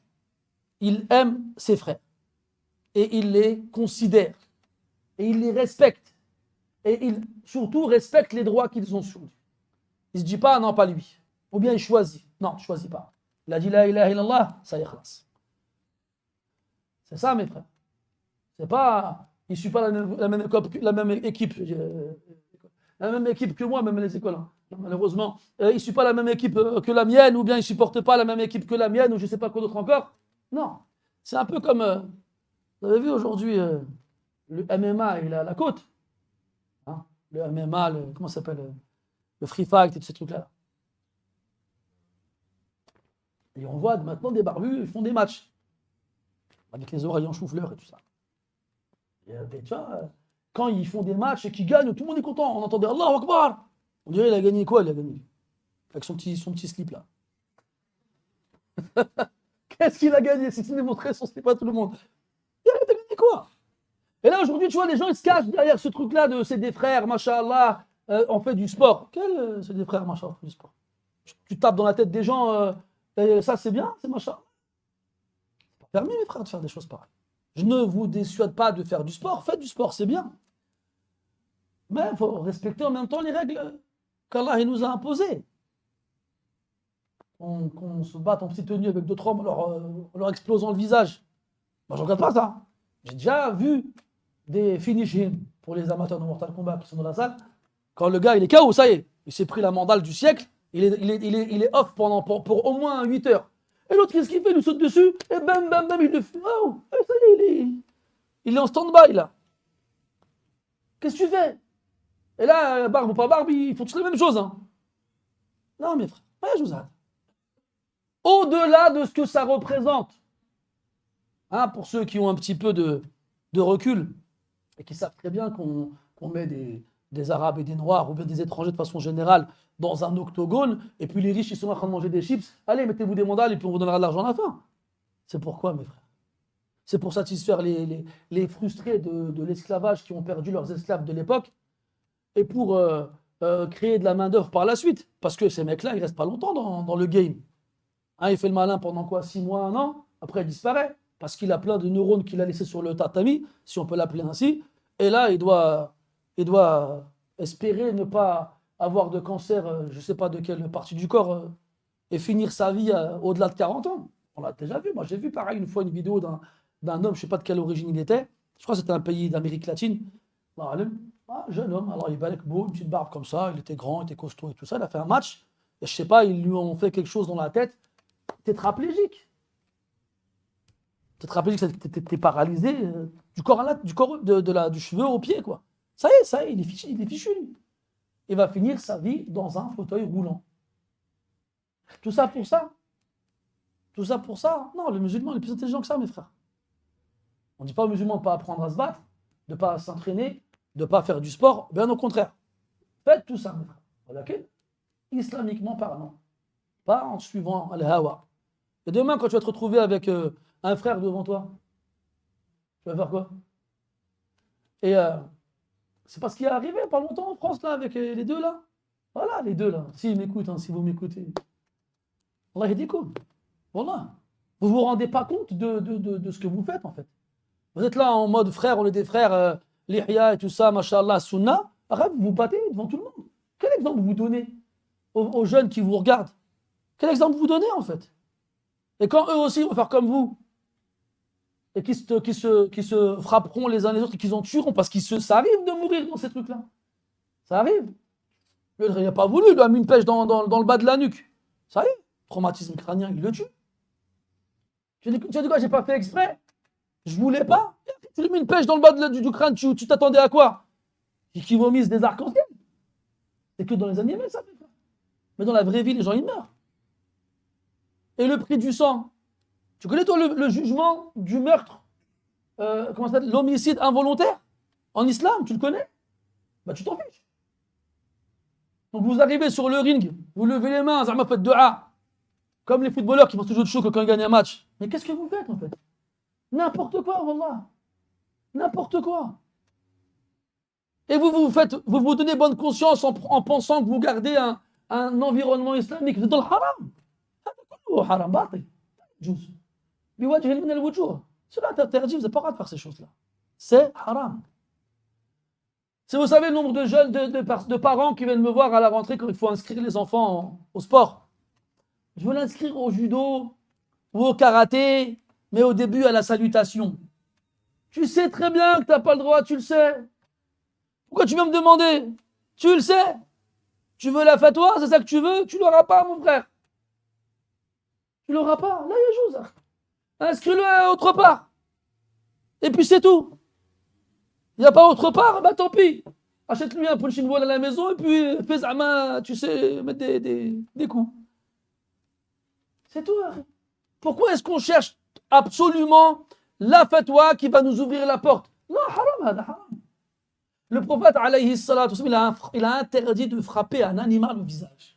Speaker 1: Il aime ses frères et il les considère et il les respecte et il surtout respecte les droits qu'ils ont sur lui. Il ne se dit pas non, pas lui, ou bien il choisit. Non, il ne choisit pas. Il a dit la ilaha illallah, ça y est. C'est ça mes frères. C'est pas, il ne suit pas la même équipe que moi, même les écoles. Hein. Malheureusement, il ne suit pas la même équipe que la mienne, ou bien il ne supporte pas la même équipe que la mienne, ou je ne sais pas quoi d'autre encore. Non, c'est un peu comme, vous avez vu aujourd'hui, le MMA, il est à la côte. Hein, le MMA, comment ça s'appelle, le free fight et tous ces trucs-là. Et on voit maintenant des barbus, ils font des matchs. Avec les oreilles en chou-fleur et tout ça. Et tu vois, quand ils font des matchs et qu'ils gagnent, tout le monde est content. On entendait Allahu Akbar. On dirait il a gagné quoi? Il a gagné avec son petit slip là. Qu'est-ce qu'il a gagné? Si tu montrer son slip à tout le monde. Il a gagné quoi? Et là aujourd'hui, tu vois, les gens ils se cachent derrière ce truc-là de c'est des frères, machallah, on fait du sport. Quel c'est des frères, machallah, du sport? Tu tapes dans la tête des gens, ça c'est bien, c'est machallah. C'est pas permis mes frères de faire des choses pareilles. Je ne vous dissuade pas de faire du sport, faites du sport, c'est bien. Mais il faut respecter en même temps les règles qu'Allah nous a imposées. Qu'on se batte en petite tenue avec d'autres hommes en leur explosant le visage. Moi, je ne regarde pas ça. J'ai déjà vu des finishing pour les amateurs de Mortal Kombat qui sont dans la salle. Quand le gars, il est KO, ça y est, il s'est pris la mandale du siècle, il est off pour au moins 8 heures. Et l'autre, qu'est-ce qu'il fait? Il lui saute dessus, et bam, bam, bam, il le fait. Oh, ça y est, il est en stand-by, là. Qu'est-ce que tu fais? Et là, barbe ou pas barbe, ils font tous la même chose. Hein. Non, mes frères, je vous arrête. Au-delà de ce que ça représente, hein, pour ceux qui ont un petit peu de recul, et qui savent très bien qu'on met des Arabes et des Noirs, ou bien des étrangers de façon générale, dans un octogone, et puis les riches, ils sont en train de manger des chips. Allez, mettez-vous des mandales et puis on vous donnera de l'argent à la fin. C'est pourquoi, mes frères? C'est pour satisfaire les frustrés de l'esclavage qui ont perdu leurs esclaves de l'époque, et pour créer de la main-d'œuvre par la suite. Parce que ces mecs-là, ils restent pas longtemps dans le game. Hein, il fait le malin pendant quoi? 6 mois, 1 an, après il disparaît. Parce qu'il a plein de neurones qu'il a laissés sur le tatami, si on peut l'appeler ainsi. Et là, il doit espérer ne pas avoir de cancer, je ne sais pas de quelle partie du corps, et finir sa vie au-delà de 40 ans. On l'a déjà vu. Moi, j'ai vu pareil une fois une vidéo d'un homme, je ne sais pas de quelle origine il était. Je crois que c'était un pays d'Amérique latine. Un jeune homme, alors il balèque beau, une petite barbe comme ça, il était grand, il était costaud et tout ça. Il a fait un match, et je ne sais pas, ils lui ont fait quelque chose dans la tête. Tétraplégique. Tétraplégique, t'es paralysé du corps, du cheveu au pied, quoi. Ça y est, il est fichu, lui. Il va finir sa vie dans un fauteuil roulant. Tout ça pour ça. Tout ça pour ça. Non, le musulman est plus intelligent que ça, mes frères. On ne dit pas aux musulmans de ne pas apprendre à se battre, de ne pas s'entraîner, de ne pas faire du sport. Bien au contraire. Faites tout ça, mes frères. Voilà, islamiquement parlant. Pas en suivant al-hawa. Et demain, quand tu vas te retrouver avec un frère devant toi, tu vas faire quoi? Et c'est pas ce qui est arrivé pas longtemps en France, là, avec les deux, là. Voilà, les deux, là. S'ils m'écoutent, hein, si vous m'écoutez. Allah yahdikum. Voilà. Vous ne vous rendez pas compte de ce que vous faites, en fait. Vous êtes là en mode frère, on est des frères, l'ihya et tout ça, mashallah, sunnah. Arrête, vous vous battez devant tout le monde. Quel exemple vous donnez aux jeunes qui vous regardent? Quel exemple vous donnez, en fait? Et quand eux aussi vont faire comme vous, et qui se frapperont les uns les autres et qu'ils en tueront, parce ça arrive de mourir dans ces trucs-là. Ça arrive. Il n'a pas voulu, il lui a mis une pêche dans le bas de la nuque. Ça arrive. Traumatisme crânien, il le tue. Tu as dit quoi? J'ai pas fait exprès. Je voulais pas. Tu lui mets une pêche dans le bas du crâne, tu t'attendais à quoi? Qu'ils vomissent des arcs-en-ciel. C'est que dans les animés, ça fait ça. Mais dans la vraie vie, les gens, ils meurent. Et le prix du sang. Tu connais, toi, le jugement du meurtre, comment ça s'appelle, l'homicide involontaire en islam, tu le connais? Bah, tu t'en fiches. Donc, vous arrivez sur le ring, vous levez les mains, Zama faites dua, comme les footballeurs qui font toujours de chaud quand ils gagnent un match. Mais qu'est-ce que vous faites, en fait? N'importe quoi, wallah. N'importe quoi. Et vous vous donnez bonne conscience en pensant que vous gardez un environnement islamique. Vous êtes dans le haram. Haram, batil. Juz. Cela t'interdit, vous n'avez pas le droit de faire ces choses-là. C'est haram. Si vous savez le nombre de jeunes, de parents qui viennent me voir à la rentrée quand il faut inscrire les enfants au sport. Je veux l'inscrire au judo ou au karaté, mais au début à la salutation. Tu sais très bien que tu n'as pas le droit, tu le sais. Pourquoi tu viens me demander? Tu le sais. Tu veux la fatwa, c'est ça que tu veux? Tu l'auras pas, mon frère. Tu l'auras pas. Là, il y a chose. Inscris-le autre part. Et puis c'est tout. Il n'y a pas autre part, bah tant pis. Achète-lui un punching ball à la maison et puis fais sa main, tu sais, mettre des coups. C'est tout. Pourquoi est-ce qu'on cherche absolument la fatwa qui va nous ouvrir la porte? Non, haram, haram. Le prophète, alayhi salatu, il a interdit de frapper un animal au visage.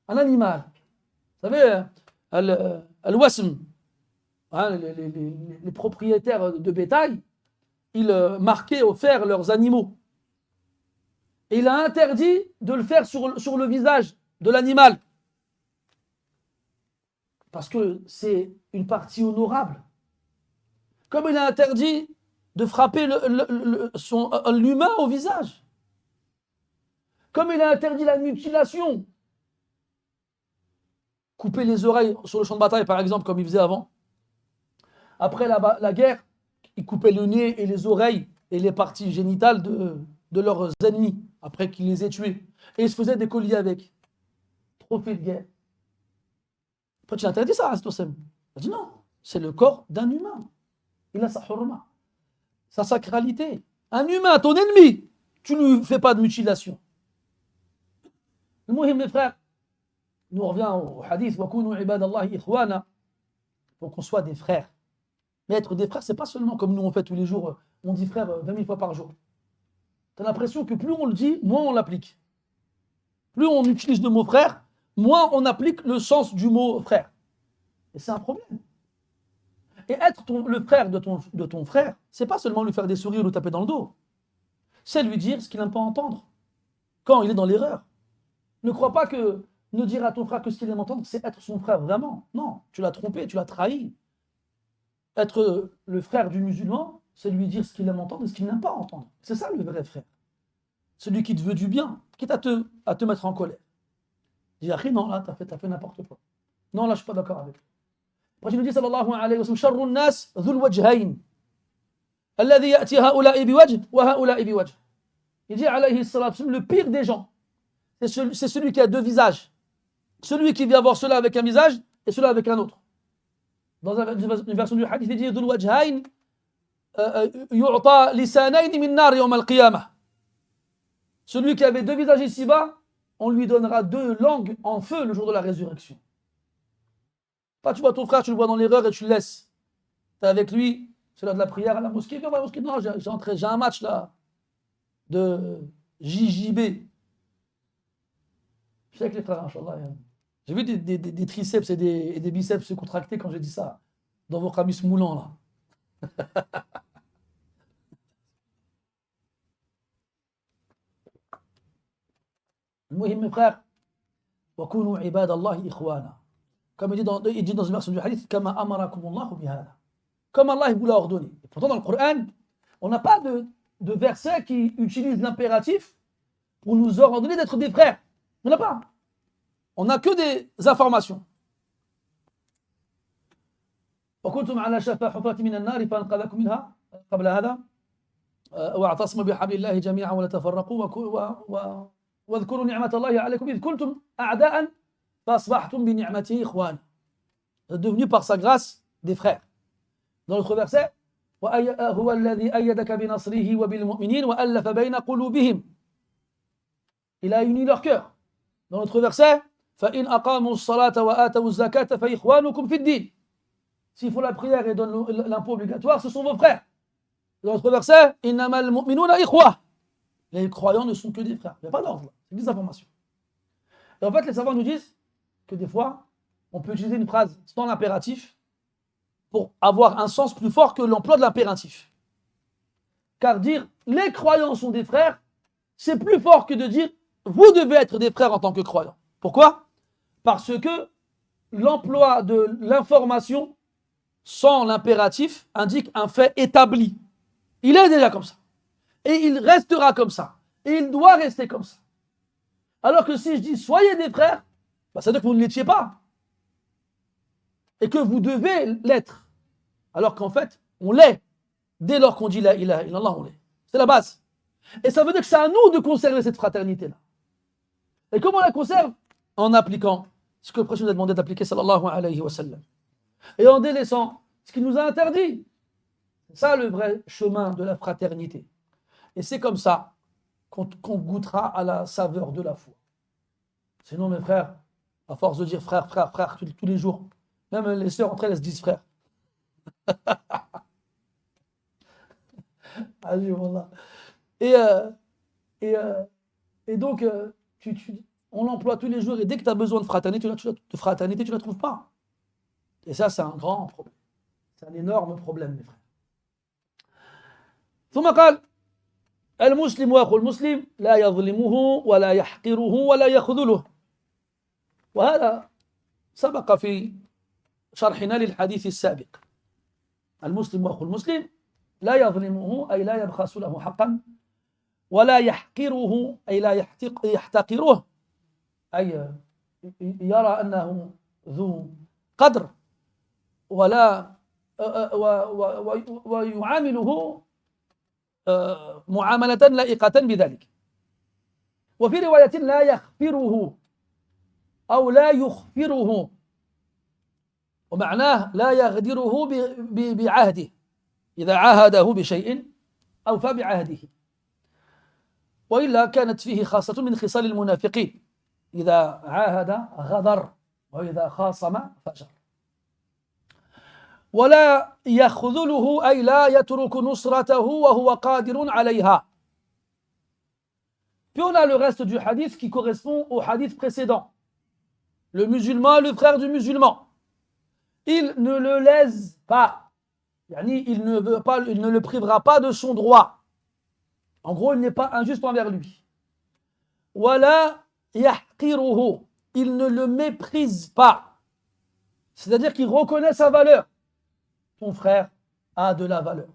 Speaker 1: Un animal. Vous savez, al-wasm, hein, les propriétaires de bétail, ils marquaient au fer leurs animaux. Et il a interdit de le faire sur le visage de l'animal. Parce que c'est une partie honorable. Comme il a interdit de frapper l'humain au visage. Comme il a interdit la mutilation. Couper les oreilles sur le champ de bataille, par exemple, comme il faisait avant. Après la guerre, ils coupaient le nez et les oreilles et les parties génitales de leurs ennemis, après qu'ils les aient tués. Et ils se faisaient des colliers avec. Trophée de guerre. Après, tu as interdit ça, Aristotem. Il a dit non, c'est le corps d'un humain. Il a sa hurma, sa sacralité. Un humain, ton ennemi, tu ne lui fais pas de mutilation. Le muhim, mes frères, nous on revient au hadith, وَكُونُوا عِبَادَ اللَّهِ إِخْوَانًا, pour qu'on soit des frères. Mais être des frères, c'est pas seulement comme nous on fait tous les jours, on dit frère 20 000 fois par jour. Tu as l'impression que plus on le dit, moins on l'applique. Plus on utilise le mot frère, moins on applique le sens du mot frère. Et c'est un problème. Et être le frère de ton frère, c'est pas seulement lui faire des sourires ou lui taper dans le dos. C'est lui dire ce qu'il n'aime pas entendre. quand il est dans l'erreur. Ne crois pas que ne dire à ton frère que ce qu'il aime entendre, c'est être son frère, vraiment. Non, tu l'as trompé, tu l'as trahi. Être le frère du musulman, c'est lui dire ce qu'il aime entendre et ce qu'il n'aime pas entendre. C'est ça le vrai frère. Celui qui te veut du bien, quitte à te mettre en colère. Dis, Akhi, non, là, t'as fait n'importe quoi. Non, là, je suis pas d'accord avec toi. Après, il nous dit, sallallahu alayhi wa sallam, Sharrun nas dhul wajhayn. Alladhi ya'ti ha'ula'i biwajh wa ha'ula'i biwajh. Il dit, alayhi sallam, le pire des gens, c'est celui qui a deux visages. Celui qui vient voir cela avec un visage et cela avec un autre. Dans une version du hadith, il dit, dhul wajhayn yu'ta lisanayn min nar yawm al-qiyamah. Celui qui avait deux visages ici-bas, on lui donnera deux langues en feu le jour de la résurrection. Pas tu vois ton frère, tu le vois dans l'erreur et tu le laisses. Tu es avec lui, c'est l'heure de la prière à la mosquée. Viens voir la mosquée. Non, j'ai un match là de JJB. Je sais que les frères, Inch'Allah. J'ai vu des triceps et des biceps se contracter quand j'ai dit ça dans vos camis moulants là. المهم mes frères, وكونوا عباد الله إخوانا. Comme il dit dans une version du hadith, كما أمركم الله بهذا. Comme Allah vous l'a ordonné. Et pourtant dans le Coran, on n'a pas de verset qui utilise l'impératif pour nous ordonner d'être des frères. On n'a pas. On n'a que des informations. وكنتم على شفا حفرة من النار فأنقذكم منها قبل هذا واعتصموا بحبل الله جميعا ولا تفرقوا واذكروا نعمة الله عليكم إذ كنتم أعداء فأصبحتم بنعمته إخوانا. Vous êtes devenus par sa grâce des frères. Dans l'autre verset, هو الذي أيدك بنصره وبالمؤمنين وألف بين قلوبهم. Il a uni leur cœur. Dans l'autre verset, فإن أقاموا الصلاة وآتوا الزكاة فإخوانكم في الدين. S'ils font la prière et donnent l'impôt obligatoire, ce sont vos frères. Dans l'autre verset, إنما المؤمنون إخوة. Les croyants ne sont que des frères. Il n'y a pas d'ordre, c'est des informations. Et en fait, les savants nous disent que des fois, on peut utiliser une phrase sans l'impératif pour avoir un sens plus fort que l'emploi de l'impératif. Car dire les croyants sont des frères, c'est plus fort que de dire vous devez être des frères en tant que croyants. Pourquoi? Parce que l'emploi de l'information sans l'impératif indique un fait établi. Il est déjà comme ça. Et il restera comme ça. Et il doit rester comme ça. Alors que si je dis soyez des frères, ça veut dire que vous ne l'étiez pas. Et que vous devez l'être. Alors qu'en fait, on l'est. Dès lors qu'on dit la ilaha illallah, on l'est. C'est la base. Et ça veut dire que c'est à nous de conserver cette fraternité-là. Et comment on la conserve? En appliquant ce que le prophète nous a demandé d'appliquer, sallallahu alayhi wa sallam. Et en délaissant ce qu'il nous a interdit. C'est ça le vrai chemin de la fraternité. Et c'est comme ça qu'on goûtera à la saveur de la foi. Sinon, mes frères, à force de dire frère, frère, frère tous les jours, même les sœurs entre elles, elles se disent frère. Et donc, on l'emploie tous les jours, et dès que tu as besoin de fraternité, tu ne la trouves pas. Et ça, c'est un grand problème. C'est un énorme problème, mes frères. ثم قال المسلم واخو المسلم لا يظلمه ولا يحقره ولا يخذله. وهذا سبق في شرحنا للحديث السابق. المسلم واخو المسلم لا يظلمه أي لا يبخس له حقا ولا يحقره أي لا يحتقره أي يرى أنه ذو قدر ولا ويعامله معاملة لائقة بذلك. وفي رواية لا يخفره أو لا يخفره ومعناه لا يغدره بعهده إذا عاهده بشيء أوفى بعهده وإلا كانت فيه خاصة من خصال المنافقين إذا عاهد غدر وإذا خاصم فجر. ولا يخذله أي لا يترك نصرته وهو قادر عليها. Puis on a le reste du hadith qui correspond au hadith précédent. Le musulman, le frère du musulman, il ne le lèse pas. Il ne le privera pas de son droit. En gros, il n'est pas injuste envers lui. وَلَا يَحْقِرُهُ. Il ne le méprise pas. C'est-à-dire qu'il reconnaît sa valeur. Ton frère a de la valeur.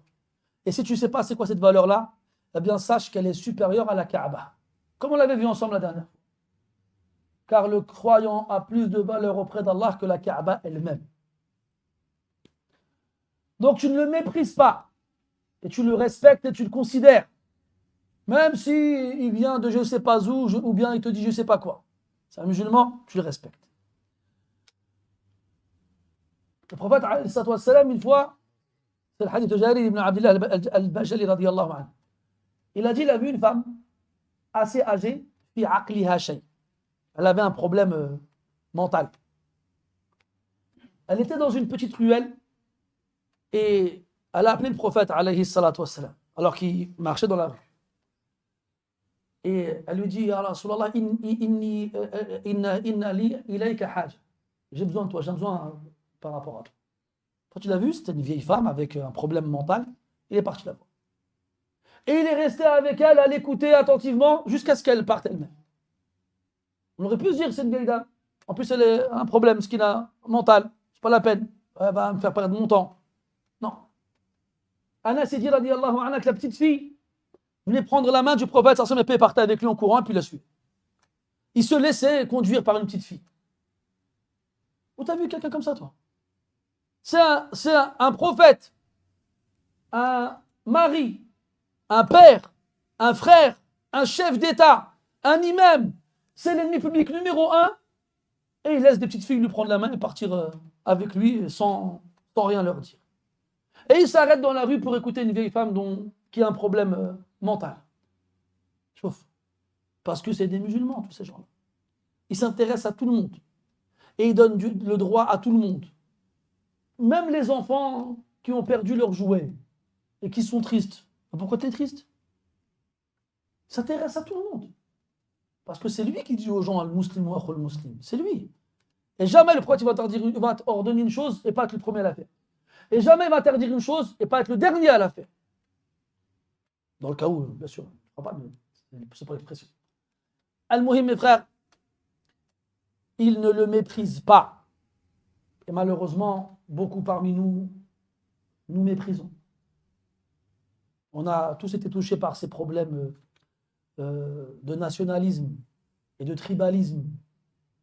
Speaker 1: Et si tu ne sais pas c'est quoi cette valeur-là, eh bien sache qu'elle est supérieure à la Kaaba. Comme on l'avait vu ensemble la dernière fois. Car le croyant a plus de valeur auprès d'Allah que la Kaaba elle-même. Donc tu ne le méprises pas. Et tu le respectes et tu le considères. Même s'il vient de je ne sais pas où, ou bien il te dit je ne sais pas quoi. C'est un musulman, tu le respectes. Le prophète, une fois, c'est le hadith de Jarir ibn Abdullah al-Bajali radiyallahu anhu. Il a dit, il a vu une femme assez âgée, fi aqliha shay. Elle avait un problème mental. Elle était dans une petite ruelle et elle a appelé le prophète alayhi salatu wassalam, alors qu'il marchait dans la rue. Et elle lui dit, Ya Rasulallah, inna li ilayka haj. J'ai besoin de toi, j'ai besoin par rapport à toi. Quand tu l'as vu, c'était une vieille femme avec un problème mental. Il est parti là-bas. Et il est resté avec elle à l'écouter attentivement jusqu'à ce qu'elle parte elle-même. On aurait pu se dire c'est une vieille dame. En plus, elle a un problème, ce qu'il a mental. C'est pas la peine. Elle va me faire perdre mon temps. Non. Anas s'est dit, radiyallahu anha, que la petite fille venait prendre la main du prophète, sans et partait avec lui en courant, et puis la suit. Il se laissait conduire par une petite fille. Où t'as vu quelqu'un comme ça, toi? C'est un prophète, un mari, un père, un frère, un chef d'État, un imam. C'est l'ennemi public numéro 1. Et il laisse des petites filles lui prendre la main et partir avec lui sans rien leur dire. Et il s'arrête dans la rue pour écouter une vieille femme qui a un problème mental. Chauffe. Parce que c'est des musulmans, tous ces gens-là. Ils s'intéressent à tout le monde. Et ils donnent le droit à tout le monde. Même les enfants qui ont perdu leurs jouets et qui sont tristes. Pourquoi tu es triste? Il s'intéresse à tout le monde. Parce que c'est lui qui dit aux gens al-muslim wa akhul muslim. C'est lui. Et jamais le prophète il va t'ordonner une chose et pas être le premier à la faire. Et jamais il va t'interdire une chose et pas être le dernier à la faire. Dans le cas où, bien sûr, c'est pas l'expression. Al-Muhim, mes frères, il ne le méprise pas. Et malheureusement, beaucoup parmi nous méprisons. On a tous été touchés par ces problèmes de nationalisme et de tribalisme.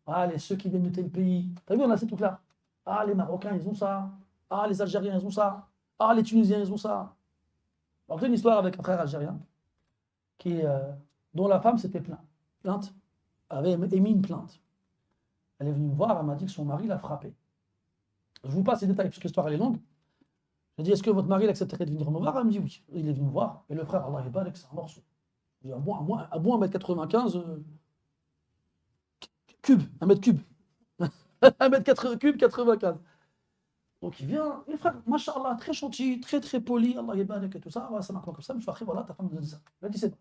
Speaker 1: Ah, ceux qui viennent de tel pays. T'as vu, on a ces trucs-là. Ah, les Marocains, ils ont ça. Ah, les Algériens, ils ont ça. Ah, les Tunisiens, ils ont ça. Alors, j'ai une histoire avec un frère algérien dont la femme s'était plainte, avait émis une plainte. Elle est venue me voir, elle m'a dit que son mari l'a frappée. Je vous passe les détails, parce que l'histoire elle est longue. J'ai dit, est-ce que votre mari accepterait de venir me voir? Elle me dit oui. Il est venu me voir. Et le frère, Allah est balèque, c'est un morceau. J'ai dit, à moins 1m95 cube, 1m cube. 1m cube, 95. Donc il vient, et le frère, machallah, très gentil, très très poli, Allah est balèque et tout ça. Ça marche pas comme ça. Je me suis dit, voilà, ta femme nous a dit ça. Il a dit, c'est bon.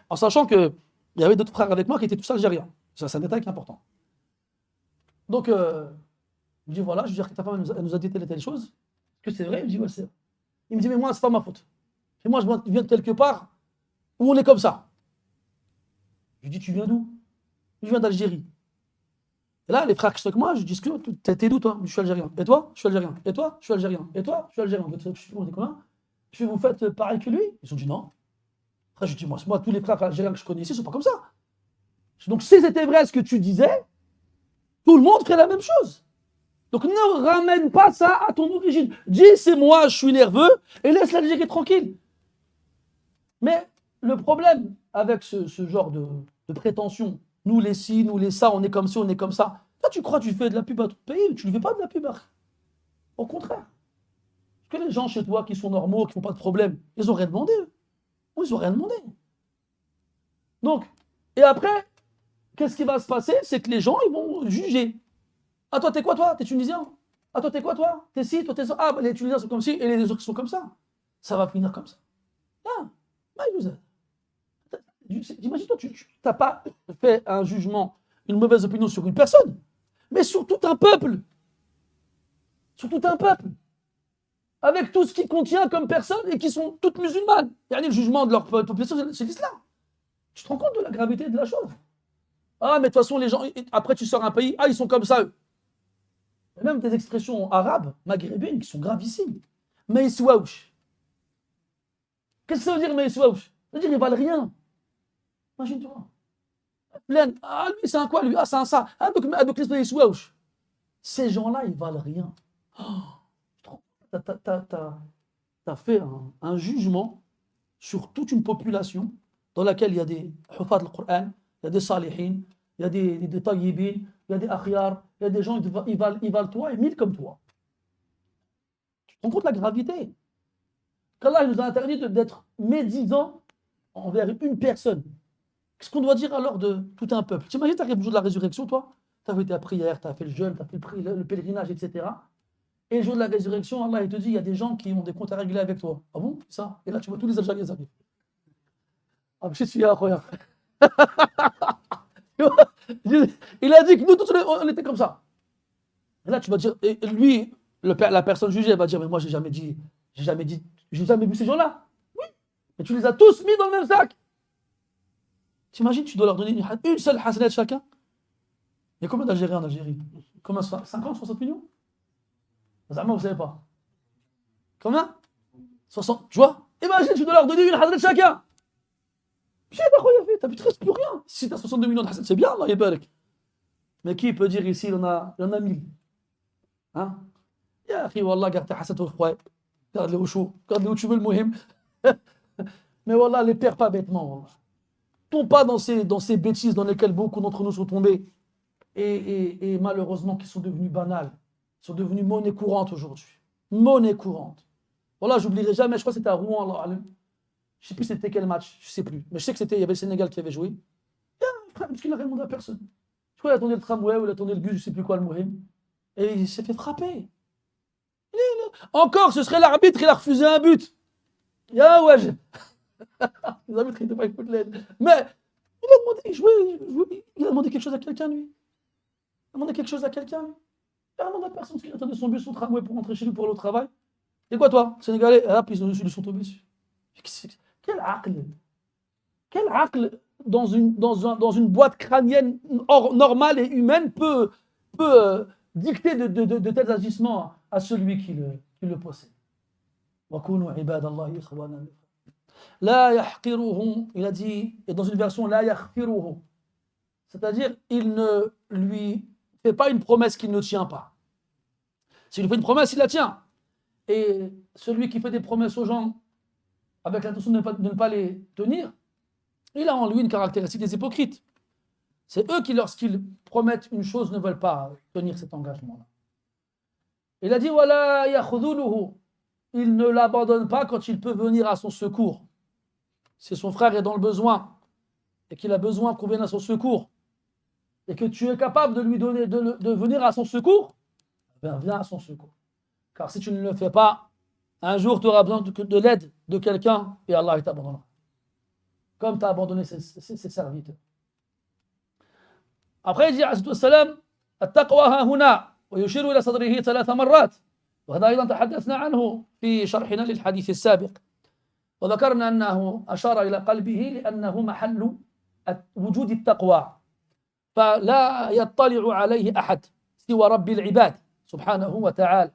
Speaker 1: En sachant qu'il y avait d'autres frères avec moi qui étaient tous algériens. Ça, c'est un détail qui est important. Donc, je me dis, voilà, je veux dire que ta femme elle nous a dit telle et telle chose. Que c'est vrai? Il me dit, ouais, c'est vrai. Il me dit, mais moi, c'est pas ma faute. Et moi, je viens de quelque part où on est comme ça. Je lui dis, tu viens d'où? Je viens d'Algérie. Et là, les frères qui sont avec moi, je dis, t'es d'où toi? Je suis algérien. Et toi? Je suis algérien. Et toi? Je suis algérien. Et toi? Je suis algérien. Je suis combien? Je fais, vous faites pareil que lui? Ils ont dit non. Après, je dis, moi, tous les frères algériens que je connais ici ne sont pas comme ça. Donc, si c'était vrai ce que tu disais, tout le monde ferait la même chose. Donc, ne ramène pas ça à ton origine. Dis, c'est moi, je suis nerveux, et laisse l'Algérie tranquille. Mais le problème avec ce genre de prétention, nous les ci, nous les ça, on est comme ci, on est comme ça. Là, tu crois que tu fais de la pub à ton pays, mais tu ne fais pas de la pub. Au contraire. Parce que les gens chez toi qui sont normaux, qui ne font pas de problème, ils n'ont rien demandé. Ils n'ont rien demandé. Donc, et après, qu'est-ce qui va se passer? C'est que les gens, ils vont juger. Ah, toi, t'es quoi, toi? T'es tunisien? Ah, toi, t'es quoi, toi? T'es ci, toi, t'es ça. Ah, bah, les Tunisiens sont comme ci, et les autres sont comme ça. Ça va finir comme ça. Ah, imagine-toi, tu n'as pas fait un jugement, une mauvaise opinion sur une personne, mais sur tout un peuple. Sur tout un peuple. Avec tout ce qui contient comme personne et qui sont toutes musulmanes. Il y a le jugement de leur population, c'est l'islam. Tu te rends compte de la gravité de la chose? Ah, mais de toute façon, les gens, après tu sors un pays, ah, ils sont comme ça, eux. Et même des expressions arabes, maghrébines, qui sont gravissimes. Meïswaouch. Qu'est-ce que ça veut dire, Meïswaouch? Ça veut dire, ils valent rien. Imagine-toi. Plein. Ah, lui, c'est un quoi, lui? Ah, c'est un ça. Ah, donc Meïswaouch. Ces gens-là, ils valent rien. Oh, t'as fait un jugement sur toute une population dans laquelle il y a des hufat al-Qur'an, il y a des salihin, il y a des tayyibin, il y a des akhyar, il y a des gens, ils valent toi et 1000 comme toi. Tu te rends compte de la gravité? Qu'Allah nous a interdit d'être médisants envers une personne. Qu'est-ce qu'on doit dire alors de tout un peuple? T'imagines, tu arrives le jour de la résurrection, toi? Tu as fait ta prière, tu as fait le jeûne, tu as fait le pèlerinage, etc. Et le jour de la résurrection, Allah il te dit, il y a des gens qui ont des comptes à régler avec toi. Ah bon? Ça? Et là, tu vois tous les Algériens arrivent. Ah, je suis incroyable. Il a dit que nous tous on était comme ça. Et là tu vas dire, et lui, la personne jugée, elle va dire, mais moi j'ai jamais vu ces gens-là. Oui, mais tu les as tous mis dans le même sac. T'imagines, tu dois leur donner une seule hasanat chacun. Il y a combien d'Algériens en Algérie? Combien? 50, 60 millions? Zama, vous savez pas. Combien? 60, tu vois? Imagine, tu dois leur donner une hasanat chacun. Je sais pas quoi il a fait, t'as vu, il te reste plus rien. Si t'as 62 millions de hasanat, c'est bien, Allah yabarak. Mais qui peut dire ici, il en a 1000? Hein? Ya akhi, wallah, garde tes hasanat au froid. Garde-les au chaud. Garde-les où tu veux, le muhim. Mais wallah, les perds pas bêtement, wallah. Tombe pas dans ces bêtises dans lesquelles beaucoup d'entre nous sont tombés. Et malheureusement, qui sont devenues banales. Sont devenues monnaie courante aujourd'hui. Monnaie courante. Voilà, j'oublierai jamais, je crois que c'était à Rouen, Allah alim. Je sais plus c'était quel match, je sais plus. Mais je sais que il y avait le Sénégal qui avait joué. Et un frère, parce qu'il n'a rien demandé à personne. Je crois qu'il a tourné le tramway ou il a tourné le bus, je sais plus quoi, le muhim. Et il s'est fait frapper. Encore, ce serait l'arbitre, il a refusé un but. Ya ouais. Les arbitres, ils n'étaient pas écoutés l'aide. Mais il a demandé, il a demandé quelque chose à quelqu'un, lui. Il a demandé quelque chose à quelqu'un, lui. Il a demandé à personne qui attendait son bus, son tramway pour rentrer chez lui pour aller au travail. Et quoi, toi, Sénégalais? Et hop, ils sont tombés dessus. Quel aql? Quel aql dans une boîte crânienne normale et humaine peut dicter de tels agissements à celui qui le possède? La yahqiruhu, il a dit, et dans une version, la yaghfiruhu, c'est-à-dire, il ne lui fait pas une promesse qu'il ne tient pas. S'il lui fait une promesse, il la tient. Et celui qui fait des promesses aux gens avec l'intention de ne pas les tenir, il a en lui une caractéristique des hypocrites. C'est eux qui, lorsqu'ils promettent une chose, ne veulent pas tenir cet engagement-là. Il a dit, wala yakhudhuluhu, il ne l'abandonne pas quand il peut venir à son secours. Si son frère est dans le besoin et qu'il a besoin qu'on vienne à son secours et que tu es capable de lui donner, de venir à son secours, ben viens à son secours. Car si tu ne le fais pas, un jour tu auras besoin de l'aide de quelqu'un et Allah t'abandonnera. Comme tu as abandonné ses serviteurs. Après il dit عليه الصلاة والسلام التقوى ها هنا ويشير إلى صدره 3 مرات وهذا أيضا تحدثنا عنه في شرحنا للحديث السابق وذكرنا أنه أشار إلى قلبه لأنه محل وجود التقوى فلا يطلع عليه أحد سوى رب العباد سبحانه وتعالى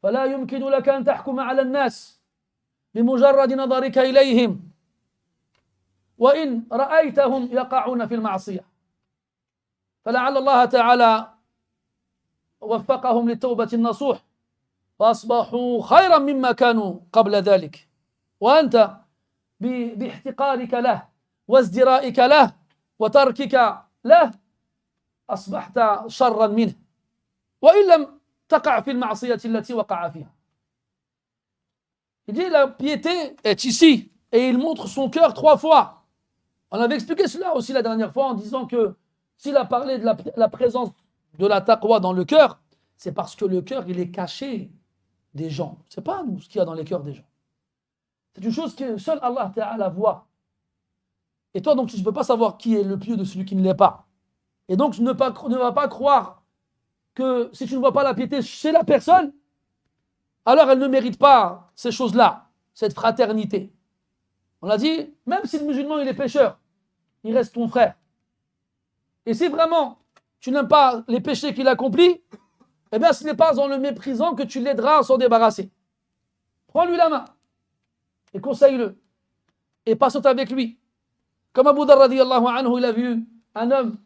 Speaker 1: فلا يمكن لك أن تحكم على الناس بمجرد نظرك إليهم وإن رأيتهم يقعون في المعصية فلعل الله تعالى وفقهم للتوبة النصوح فأصبحوا خيرا مما كانوا قبل ذلك وأنت باحتقارك له وازدرائك له وتركك له أصبحت شرا منه وإن لم تقع في المعصية التي وقع فيها. Il dit la piété est ici et il montre son cœur 3 fois. On avait expliqué cela aussi la dernière fois en disant que s'il a parlé de la présence de la taqwa dans le cœur, c'est parce que le cœur il est caché des gens. C'est pas nous ce qu'il y a dans les cœurs des gens. C'est une chose que seul Allah Ta'ala voit. Et toi donc tu ne peux pas savoir qui est le pieux de celui qui ne l'est pas. Et donc ne va pas croire que si tu ne vois pas la piété chez la personne, alors elle ne mérite pas ces choses-là, cette fraternité. On a dit, même si le musulman il est pécheur, il reste ton frère. Et si vraiment tu n'aimes pas les péchés qu'il accomplit, eh bien ce n'est pas en le méprisant que tu l'aideras à s'en débarrasser. Prends-lui la main et conseille-le et patiente avec lui. Comme Abu Dharr radiyallahu anhu, il a vu un homme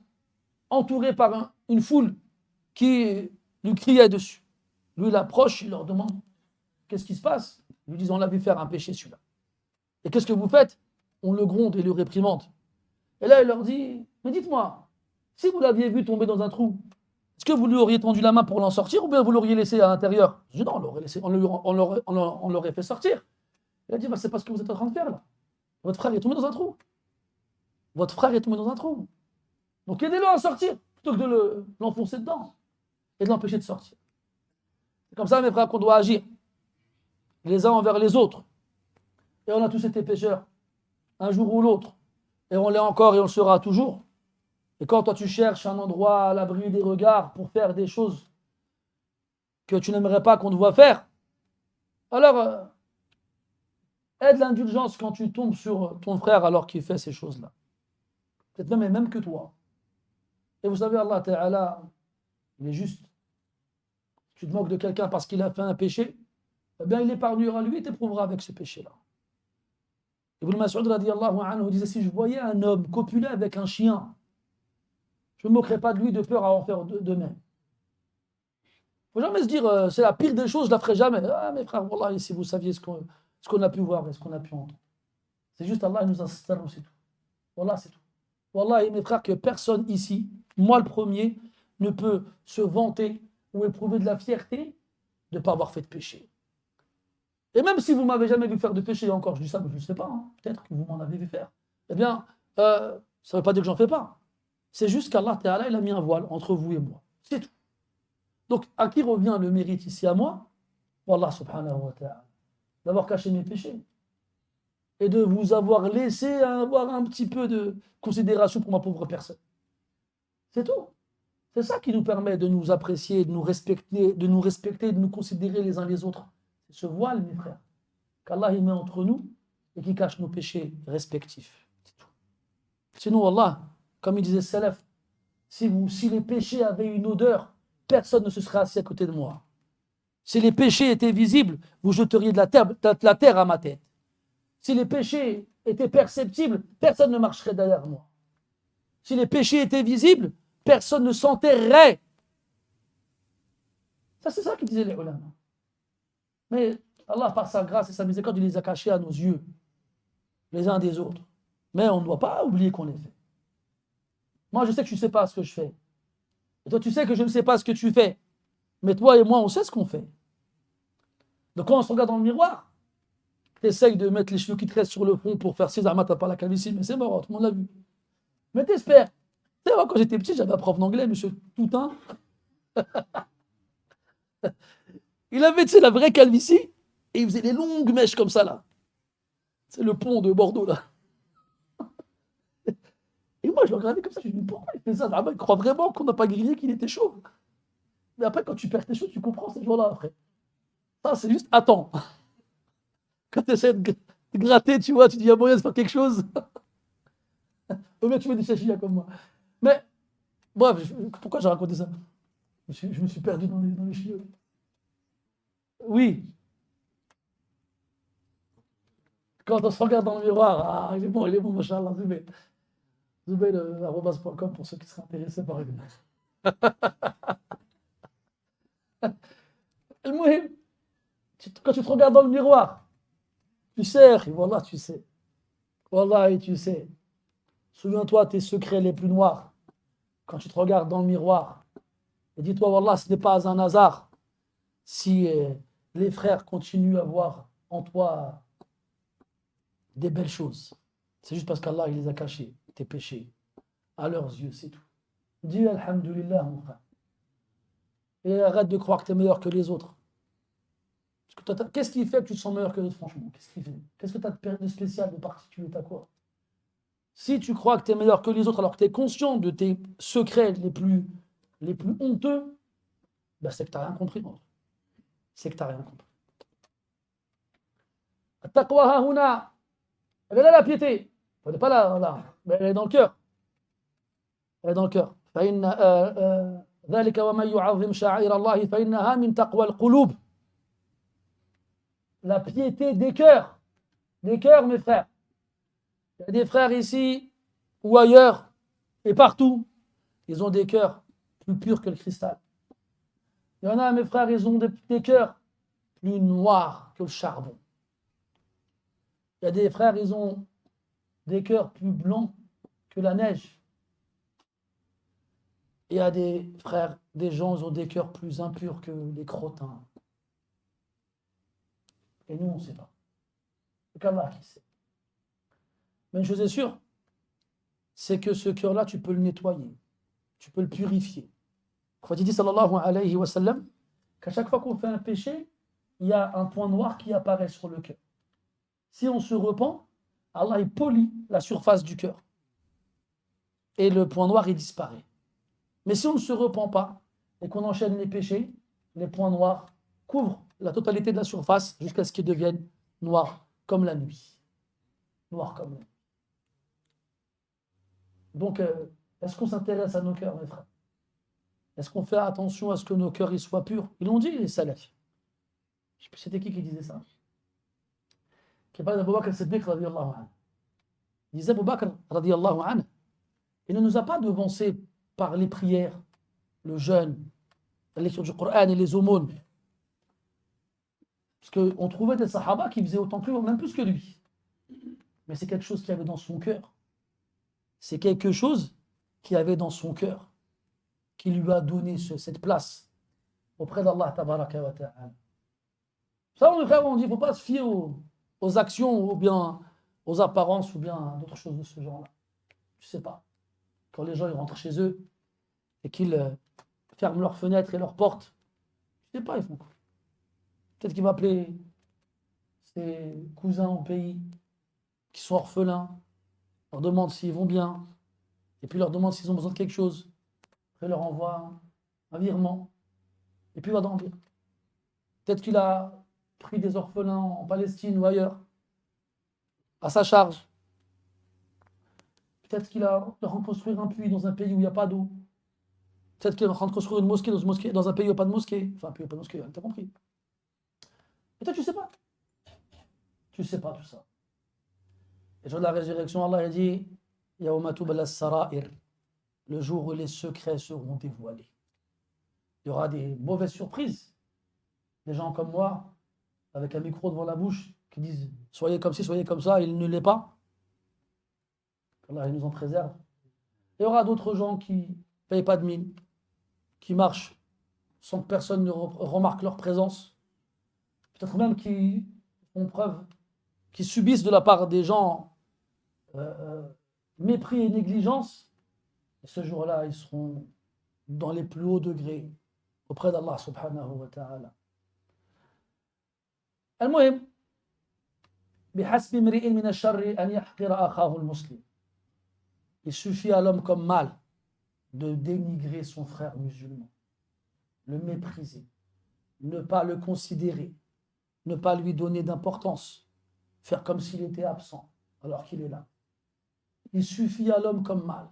Speaker 1: entouré par une foule qui lui criait dessus. Lui, il approche, il leur demande qu'est-ce qui se passe. Ils lui disent on l'a vu faire un péché celui-là. Et qu'est-ce que vous faites? On le gronde et le réprimande. Et là, il leur dit mais dites-moi, si vous l'aviez vu tomber dans un trou, est-ce que vous lui auriez tendu la main pour l'en sortir ou bien vous l'auriez laissé à l'intérieur? Je dis non, on l'aurait fait sortir. Il a dit bah, c'est pas ce que vous êtes en train de faire là. Votre frère est tombé dans un trou. Votre frère est tombé dans un trou. Donc aidez-le à sortir plutôt que de l'enfoncer dedans et de l'empêcher de sortir. C'est comme ça, mes frères, qu'on doit agir les uns envers les autres. Et on a tous été pécheurs, un jour ou l'autre. Et on l'est encore et on le sera toujours. Et quand toi tu cherches un endroit à l'abri des regards pour faire des choses que tu n'aimerais pas qu'on te voit faire, alors aide l'indulgence quand tu tombes sur ton frère alors qu'il fait ces choses-là. Peut-être même que toi. Et vous savez, Allah Ta'ala, il est juste. Tu te moques de quelqu'un parce qu'il a fait un péché, eh bien il épargnera lui et t'éprouvera avec ce péché-là. Ibn Mas'ud radiyallahu anhu disait si je voyais un homme copuler avec un chien, je ne me moquerais pas de lui de peur à en faire de même. Il ne faut jamais se dire c'est la pire des choses, je ne la ferai jamais. Ah mes frères, wallah, si vous saviez ce qu'on a pu voir et ce qu'on a pu entendre. C'est juste Allah il nous assistera, c'est tout. Wallah, c'est tout. Wallah, mes frères, que personne ici, moi le premier, ne peut se vanter ou éprouver de la fierté de ne pas avoir fait de péché. Et même si vous ne m'avez jamais vu faire de péché, encore je dis ça, mais je ne sais pas, hein, peut-être que vous m'en avez vu faire, eh bien, ça ne veut pas dire que j'en fais pas. C'est juste qu'Allah Ta'ala, il a mis un voile entre vous et moi. C'est tout. Donc, à qui revient le mérite ici à moi? Wallah subhanahu wa ta'ala, d'avoir caché mes péchés et de vous avoir laissé avoir un petit peu de considération pour ma pauvre personne. C'est tout. C'est ça qui nous permet de nous apprécier, de nous respecter, de nous considérer les uns les autres. C'est ce voile, mes frères, qu'Allah il met entre nous et qui cache nos péchés respectifs. C'est tout. Sinon, Allah, comme il disait Salaf, si les péchés avaient une odeur, personne ne se serait assis à côté de moi. Si les péchés étaient visibles, vous jeteriez de la terre à ma tête. Si les péchés étaient perceptibles, personne ne marcherait derrière moi. Si les péchés étaient visibles, personne ne s'enterrerait. Ça, c'est ça qu'ils disaient les ulama. Mais Allah, par sa grâce et sa miséricorde, il les a cachés à nos yeux, les uns des autres. Mais on ne doit pas oublier qu'on les fait. Moi, je sais que tu ne sais pas ce que je fais. Et toi, tu sais que je ne sais pas ce que tu fais. Mais toi et moi, on sait ce qu'on fait. Donc, quand on se regarde dans le miroir, tu essayes de mettre les cheveux qui te restent sur le front pour faire César, t'as pas la calvitie, mais c'est mort, tout le monde l'a vu. Mais t'espères. Tu sais, moi, quand j'étais petit, j'avais un prof d'anglais, monsieur Toutain. Il avait, tu sais, la vraie calvitie, et il faisait des longues mèches comme ça, là. C'est le pont de Bordeaux, là. Et moi, je le regardais comme ça, je me dis, pourquoi il fait ça? Il croit vraiment qu'on n'a pas grillé, qu'il était chaud. Mais après, quand tu perds tes cheveux, tu comprends ces jours-là, après. Ça, c'est juste, attends. Quand tu essaies de gratter, tu vois, tu dis, il y a moyen de faire quelque chose. Ou bien tu fais des chachia comme moi. Mais, bref, pourquoi j'ai raconté ça? Je me suis perdu dans les cheveux. Oui. Quand on se regarde dans le miroir, il est bon, machallah, Zubair@arobase.com pour ceux qui seraient intéressés par lui. Quand tu te regardes dans le miroir, tu sais, wallah, tu sais. Wallah, tu sais. Souviens-toi tes secrets les plus noirs. Quand tu te regardes dans le miroir, et dis-toi, wallah, ce n'est pas un hasard si les frères continuent à voir en toi des belles choses. C'est juste parce qu'Allah il les a cachés, tes péchés, à leurs yeux, c'est tout. Dis Alhamdulillah, mon frère. Et arrête de croire que tu es meilleur que les autres. Qu'est-ce qui fait que tu te sens meilleur que les autres, franchement? Qu'est-ce que tu as de spécial, de particulier, t'as quoi? Si tu crois que tu es meilleur que les autres alors que tu es conscient de tes secrets les plus honteux, ben c'est que tu n'as rien compris. C'est que tu n'as rien compris. At-taqwa hahuna. Elle est là la piété. Elle n'est pas là, mais elle est dans le cœur. Elle est dans le cœur. ذلك ومن يعظم شعائر الله فإنها من تقوى القلوب. La piété des cœurs. Des cœurs, mes frères. Il y a des frères ici ou ailleurs et partout. Ils ont des cœurs plus purs que le cristal. Il y en a, mes frères, ils ont des cœurs plus noirs que le charbon. Il y a des frères, ils ont des cœurs plus blancs que la neige. Il y a des frères, des gens, ils ont des cœurs plus impurs que les crottins. Et nous, on ne sait pas. C'est qu'Allah qui sait. Mais une chose est sûre, c'est que ce cœur-là, tu peux le nettoyer. Tu peux le purifier. Le prophète dit, sallallahu alayhi wa sallam, qu'à chaque fois qu'on fait un péché, il y a un point noir qui apparaît sur le cœur. Si on se repent, Allah il polit la surface du cœur. Et le point noir, il disparaît. Mais si on ne se repent pas et qu'on enchaîne les péchés, les points noirs couvrent la totalité de la surface jusqu'à ce qu'ils deviennent noirs comme la nuit. Noirs comme la nuit. Donc, est-ce qu'on s'intéresse à nos cœurs, mes frères? Est-ce qu'on fait attention à ce que nos cœurs ils soient purs? Ils l'ont dit, les salafs. Je ne sais plus c'était qui disait ça. Qui parlait d'Abou Bakr Siddiq radiyallahu anhu. Il disait Abou Bakr radiyallahu anhu, il ne nous a pas devancés par les prières, le jeûne, la lecture du Coran et les aumônes. Parce qu'on trouvait des sahaba qui faisaient autant que lui, même plus que lui. Mais c'est quelque chose qu'il y avait dans son cœur. C'est quelque chose qu'il y avait dans son cœur, qui lui a donné cette place auprès d'Allah tabaraka wa ta'ala. Ça, mes frères, on dit, il ne faut pas se fier aux actions ou bien aux apparences ou bien d'autres choses de ce genre-là. Je ne sais pas. Quand les gens ils rentrent chez eux et qu'ils ferment leurs fenêtres et leurs portes, je ne sais pas, ils font quoi. Peut-être qu'ils vont appeler ses cousins au pays qui sont orphelins, leur demande s'ils vont bien, et puis leur demande s'ils ont besoin de quelque chose. Après, leur envoie un virement, et puis il va dormir. Peut-être qu'il a pris des orphelins en Palestine ou ailleurs, à sa charge. Peut-être qu'il a en train de construire un puits dans un pays où il n'y a pas d'eau. Peut-être qu'il est en train de construire une mosquée dans un pays où il n'y a pas de mosquée. Enfin, un pays où il n'y a pas de mosquée, t'as compris. Et toi, tu ne sais pas. Tu ne sais pas tout ça. Et le jour de la résurrection, Allah a dit Yawma tubla as-sara'ir, le jour où les secrets seront dévoilés. Il y aura des mauvaises surprises. Des gens comme moi, avec un micro devant la bouche, qui disent soyez comme ci, soyez comme ça, il ne l'est pas. Allah nous en préserve. Il y aura d'autres gens qui ne payent pas de mine, qui marchent sans que personne ne remarque leur présence. Peut-être même qui font preuve, qui subissent de la part des gens mépris et négligence. Et ce jour-là, ils seront dans les plus hauts degrés auprès d'Allah subhanahu wa ta'ala. المهم بحسب امرئ من الشر أن يحقر أخاه المسلم. Il suffit à l'homme comme mal de dénigrer son frère musulman, le mépriser, ne pas le considérer, ne pas lui donner d'importance, faire comme s'il était absent alors qu'il est là. Il suffit à l'homme comme mal.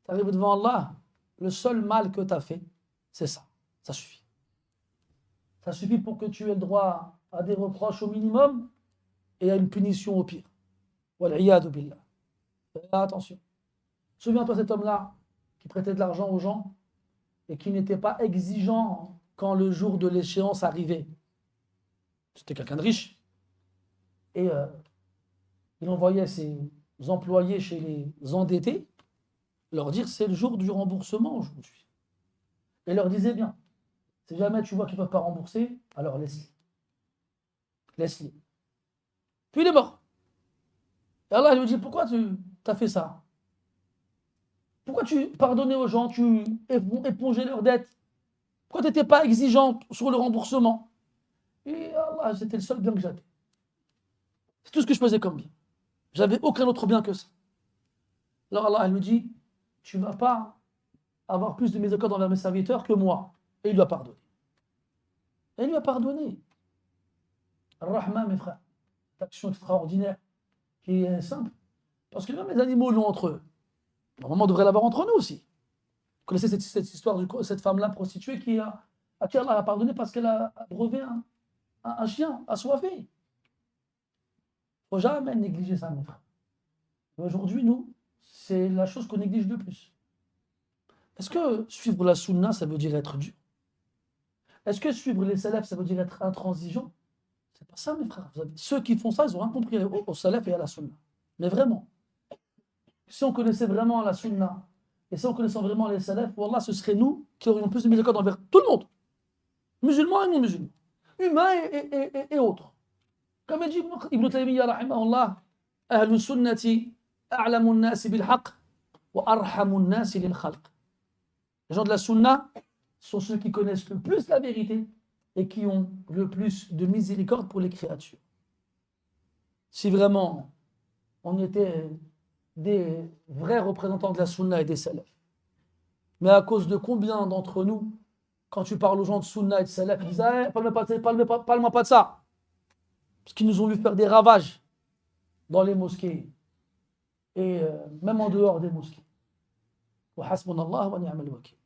Speaker 1: Tu arrives devant Allah, le seul mal que tu as fait, c'est ça. Ça suffit. Ça suffit pour que tu aies le droit à des reproches au minimum et à une punition au pire. Wal'iyadu billah. Attention. Souviens-toi cet homme-là qui prêtait de l'argent aux gens et qui n'était pas exigeant quand le jour de l'échéance arrivait. C'était quelqu'un de riche. Et il envoyait ses employés chez les endettés leur dire c'est le jour du remboursement aujourd'hui. Et leur disait bien, si jamais tu vois qu'ils ne peuvent pas rembourser, alors laisse-les. Laisse-les. Puis il est mort. Et Allah lui dit, pourquoi tu as fait ça? Pourquoi tu pardonnais aux gens, tu épongeais leurs dettes? Pourquoi tu n'étais pas exigeant sur le remboursement? Et Allah, c'était le seul bien que j'avais. C'est tout ce que je faisais comme bien. J'avais aucun autre bien que ça. Alors Allah lui dit, tu ne vas pas avoir plus de miséricorde envers mes serviteurs que moi. Et il lui a pardonné. Et il lui a pardonné. Ar-Rahman, mes frères, cette action extraordinaire qui est simple, Parce que même les animaux l'ont entre eux. Normalement, on devrait l'avoir entre nous aussi. Vous connaissez cette histoire de cette femme-là prostituée à qui Allah a pardonné parce qu'elle a brevet un chien assoiffé. Il ne faut jamais négliger ça, mes frères. Aujourd'hui, nous, c'est la chose qu'on néglige le plus. Est-ce que suivre la sunna, ça veut dire être dur? Est-ce que suivre les salafs, ça veut dire être intransigeant? C'est pas ça, mes frères. Ceux qui font ça, ils ont rien compris au salaf et à la sunna. Mais vraiment. Si on connaissait vraiment la sunna, et si on connaissait vraiment les salafs, wallah, ce serait nous qui aurions plus de miséricorde envers tout le monde. Musulmans et non-musulmans. Humains et autres. Comme dit Ibn Taymiyyah, rahimahullah, Ahlus sunnati a'lamu an-nasi bil haqq wa arhamu an-nasi lil khalq. Les gens de la sunna sont ceux qui connaissent le plus la vérité et qui ont le plus de miséricorde pour les créatures. Si vraiment on était des vrais représentants de la sunna et des salafs, mais à cause de combien d'entre nous, quand tu parles aux gens de sunna et de salaf, ils disent hey, parle-moi pas de ça. Parce qu'ils nous ont vu faire des ravages dans les mosquées et même en dehors des mosquées. Wa hasbunallah wa ni'mal wakil.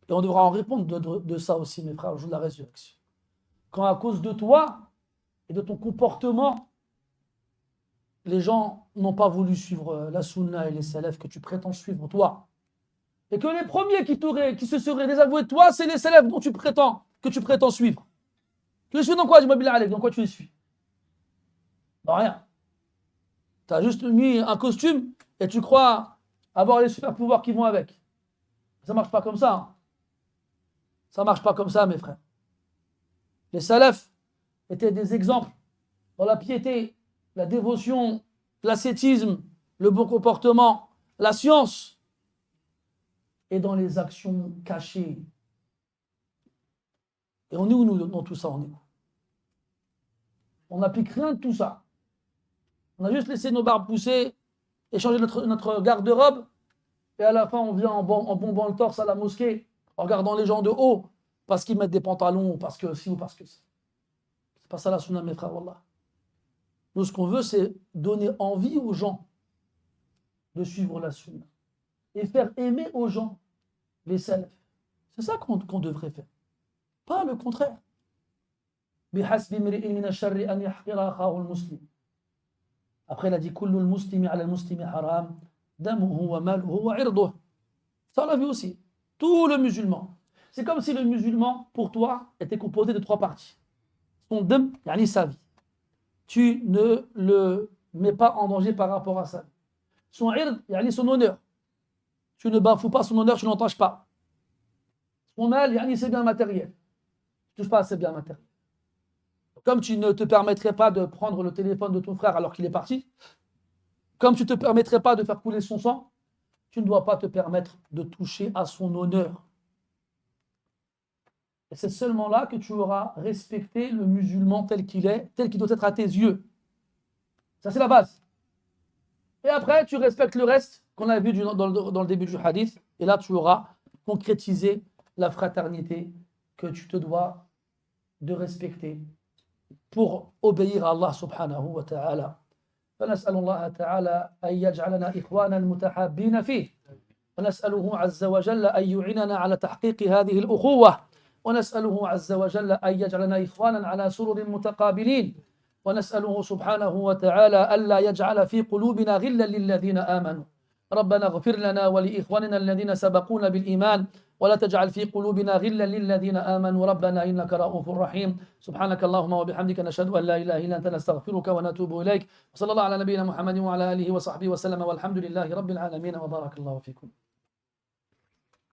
Speaker 1: Et on devra en répondre de ça aussi, mes frères, au jour de la résurrection. Quand à cause de toi et de ton comportement, les gens n'ont pas voulu suivre la sunna et les salafs que tu prétends suivre toi. Et que les premiers qui se seraient désavoués de toi, c'est les salafs que tu prétends suivre. Tu les suis dans quoi, dis-moi billah alayk, dans quoi tu les suis? Dans rien. Tu as juste mis un costume et tu crois avoir les super pouvoirs qui vont avec. Ça ne marche pas comme ça. Hein. Ça ne marche pas comme ça, mes frères. Les salafs étaient des exemples dans la piété, la dévotion, l'ascétisme, le bon comportement, la science et dans les actions cachées. Et on est où, nous, dans tout ça? On est où? On n'applique rien de tout ça. On a juste laissé nos barbes pousser, échanger notre garde-robe, et à la fin, on vient en bombant le torse à la mosquée, en regardant les gens de haut, parce qu'ils mettent des pantalons, ou parce que ci, ou parce que ça. C'est pas ça la sunna, mes frères, wallah. Nous, ce qu'on veut, c'est donner envie aux gens de suivre la sunna. Et faire aimer aux gens les salafs. C'est ça qu'on devrait faire. Pas le contraire. Après, il a dit Kullu al-muslimi ala al-muslimi haram, damuhu wa maluhu wa irduh. Ça, on l'a vu aussi. Tout le musulman. C'est comme si le musulman, pour toi, était composé de 3 parties. Son dam, yani sa vie. Tu ne le mets pas en danger par rapport à ça. Son ird, yani son honneur. Tu ne bafoues pas son honneur, tu n'entaches pas. Son mal, yani ses biens matériels. Tu ne touches pas à ses biens matériels. Comme tu ne te permettrais pas de prendre le téléphone de ton frère alors qu'il est parti, comme tu ne te permettrais pas de faire couler son sang, tu ne dois pas te permettre de toucher à son honneur. Et c'est seulement là que tu auras respecté le musulman tel qu'il est, tel qu'il doit être à tes yeux. Ça, c'est la base. Et après, tu respectes le reste qu'on a vu dans le début du hadith. Et là, tu auras concrétisé la fraternité que tu te dois de respecter pour obéir à Allah subhanahu wa ta'ala. فنسأل الله تعالى أن يجعلنا إخوانا متحابين فيه ونسأله عز وجل أن يعيننا على تحقيق هذه الأخوة ونسأله عز وجل أن يجعلنا إخوانا على سرر متقابلين ونسأله سبحانه وتعالى ألا يجعل في قلوبنا غلا للذين آمنوا ربنا اغفر لنا ولإخواننا الذين سبقونا بالإيمان ولا تجعل في قلوبنا غلا للذين آمنوا ربنا إنك رؤوف رحيم سبحانك اللهم وبحمدك نشهد أن لا إله إلا أنت نستغفرك ونتوب إليك وصلى الله على نبينا محمد وعلى آله وصحبه وسلم والحمد لله رب العالمين وبارك الله فيكم.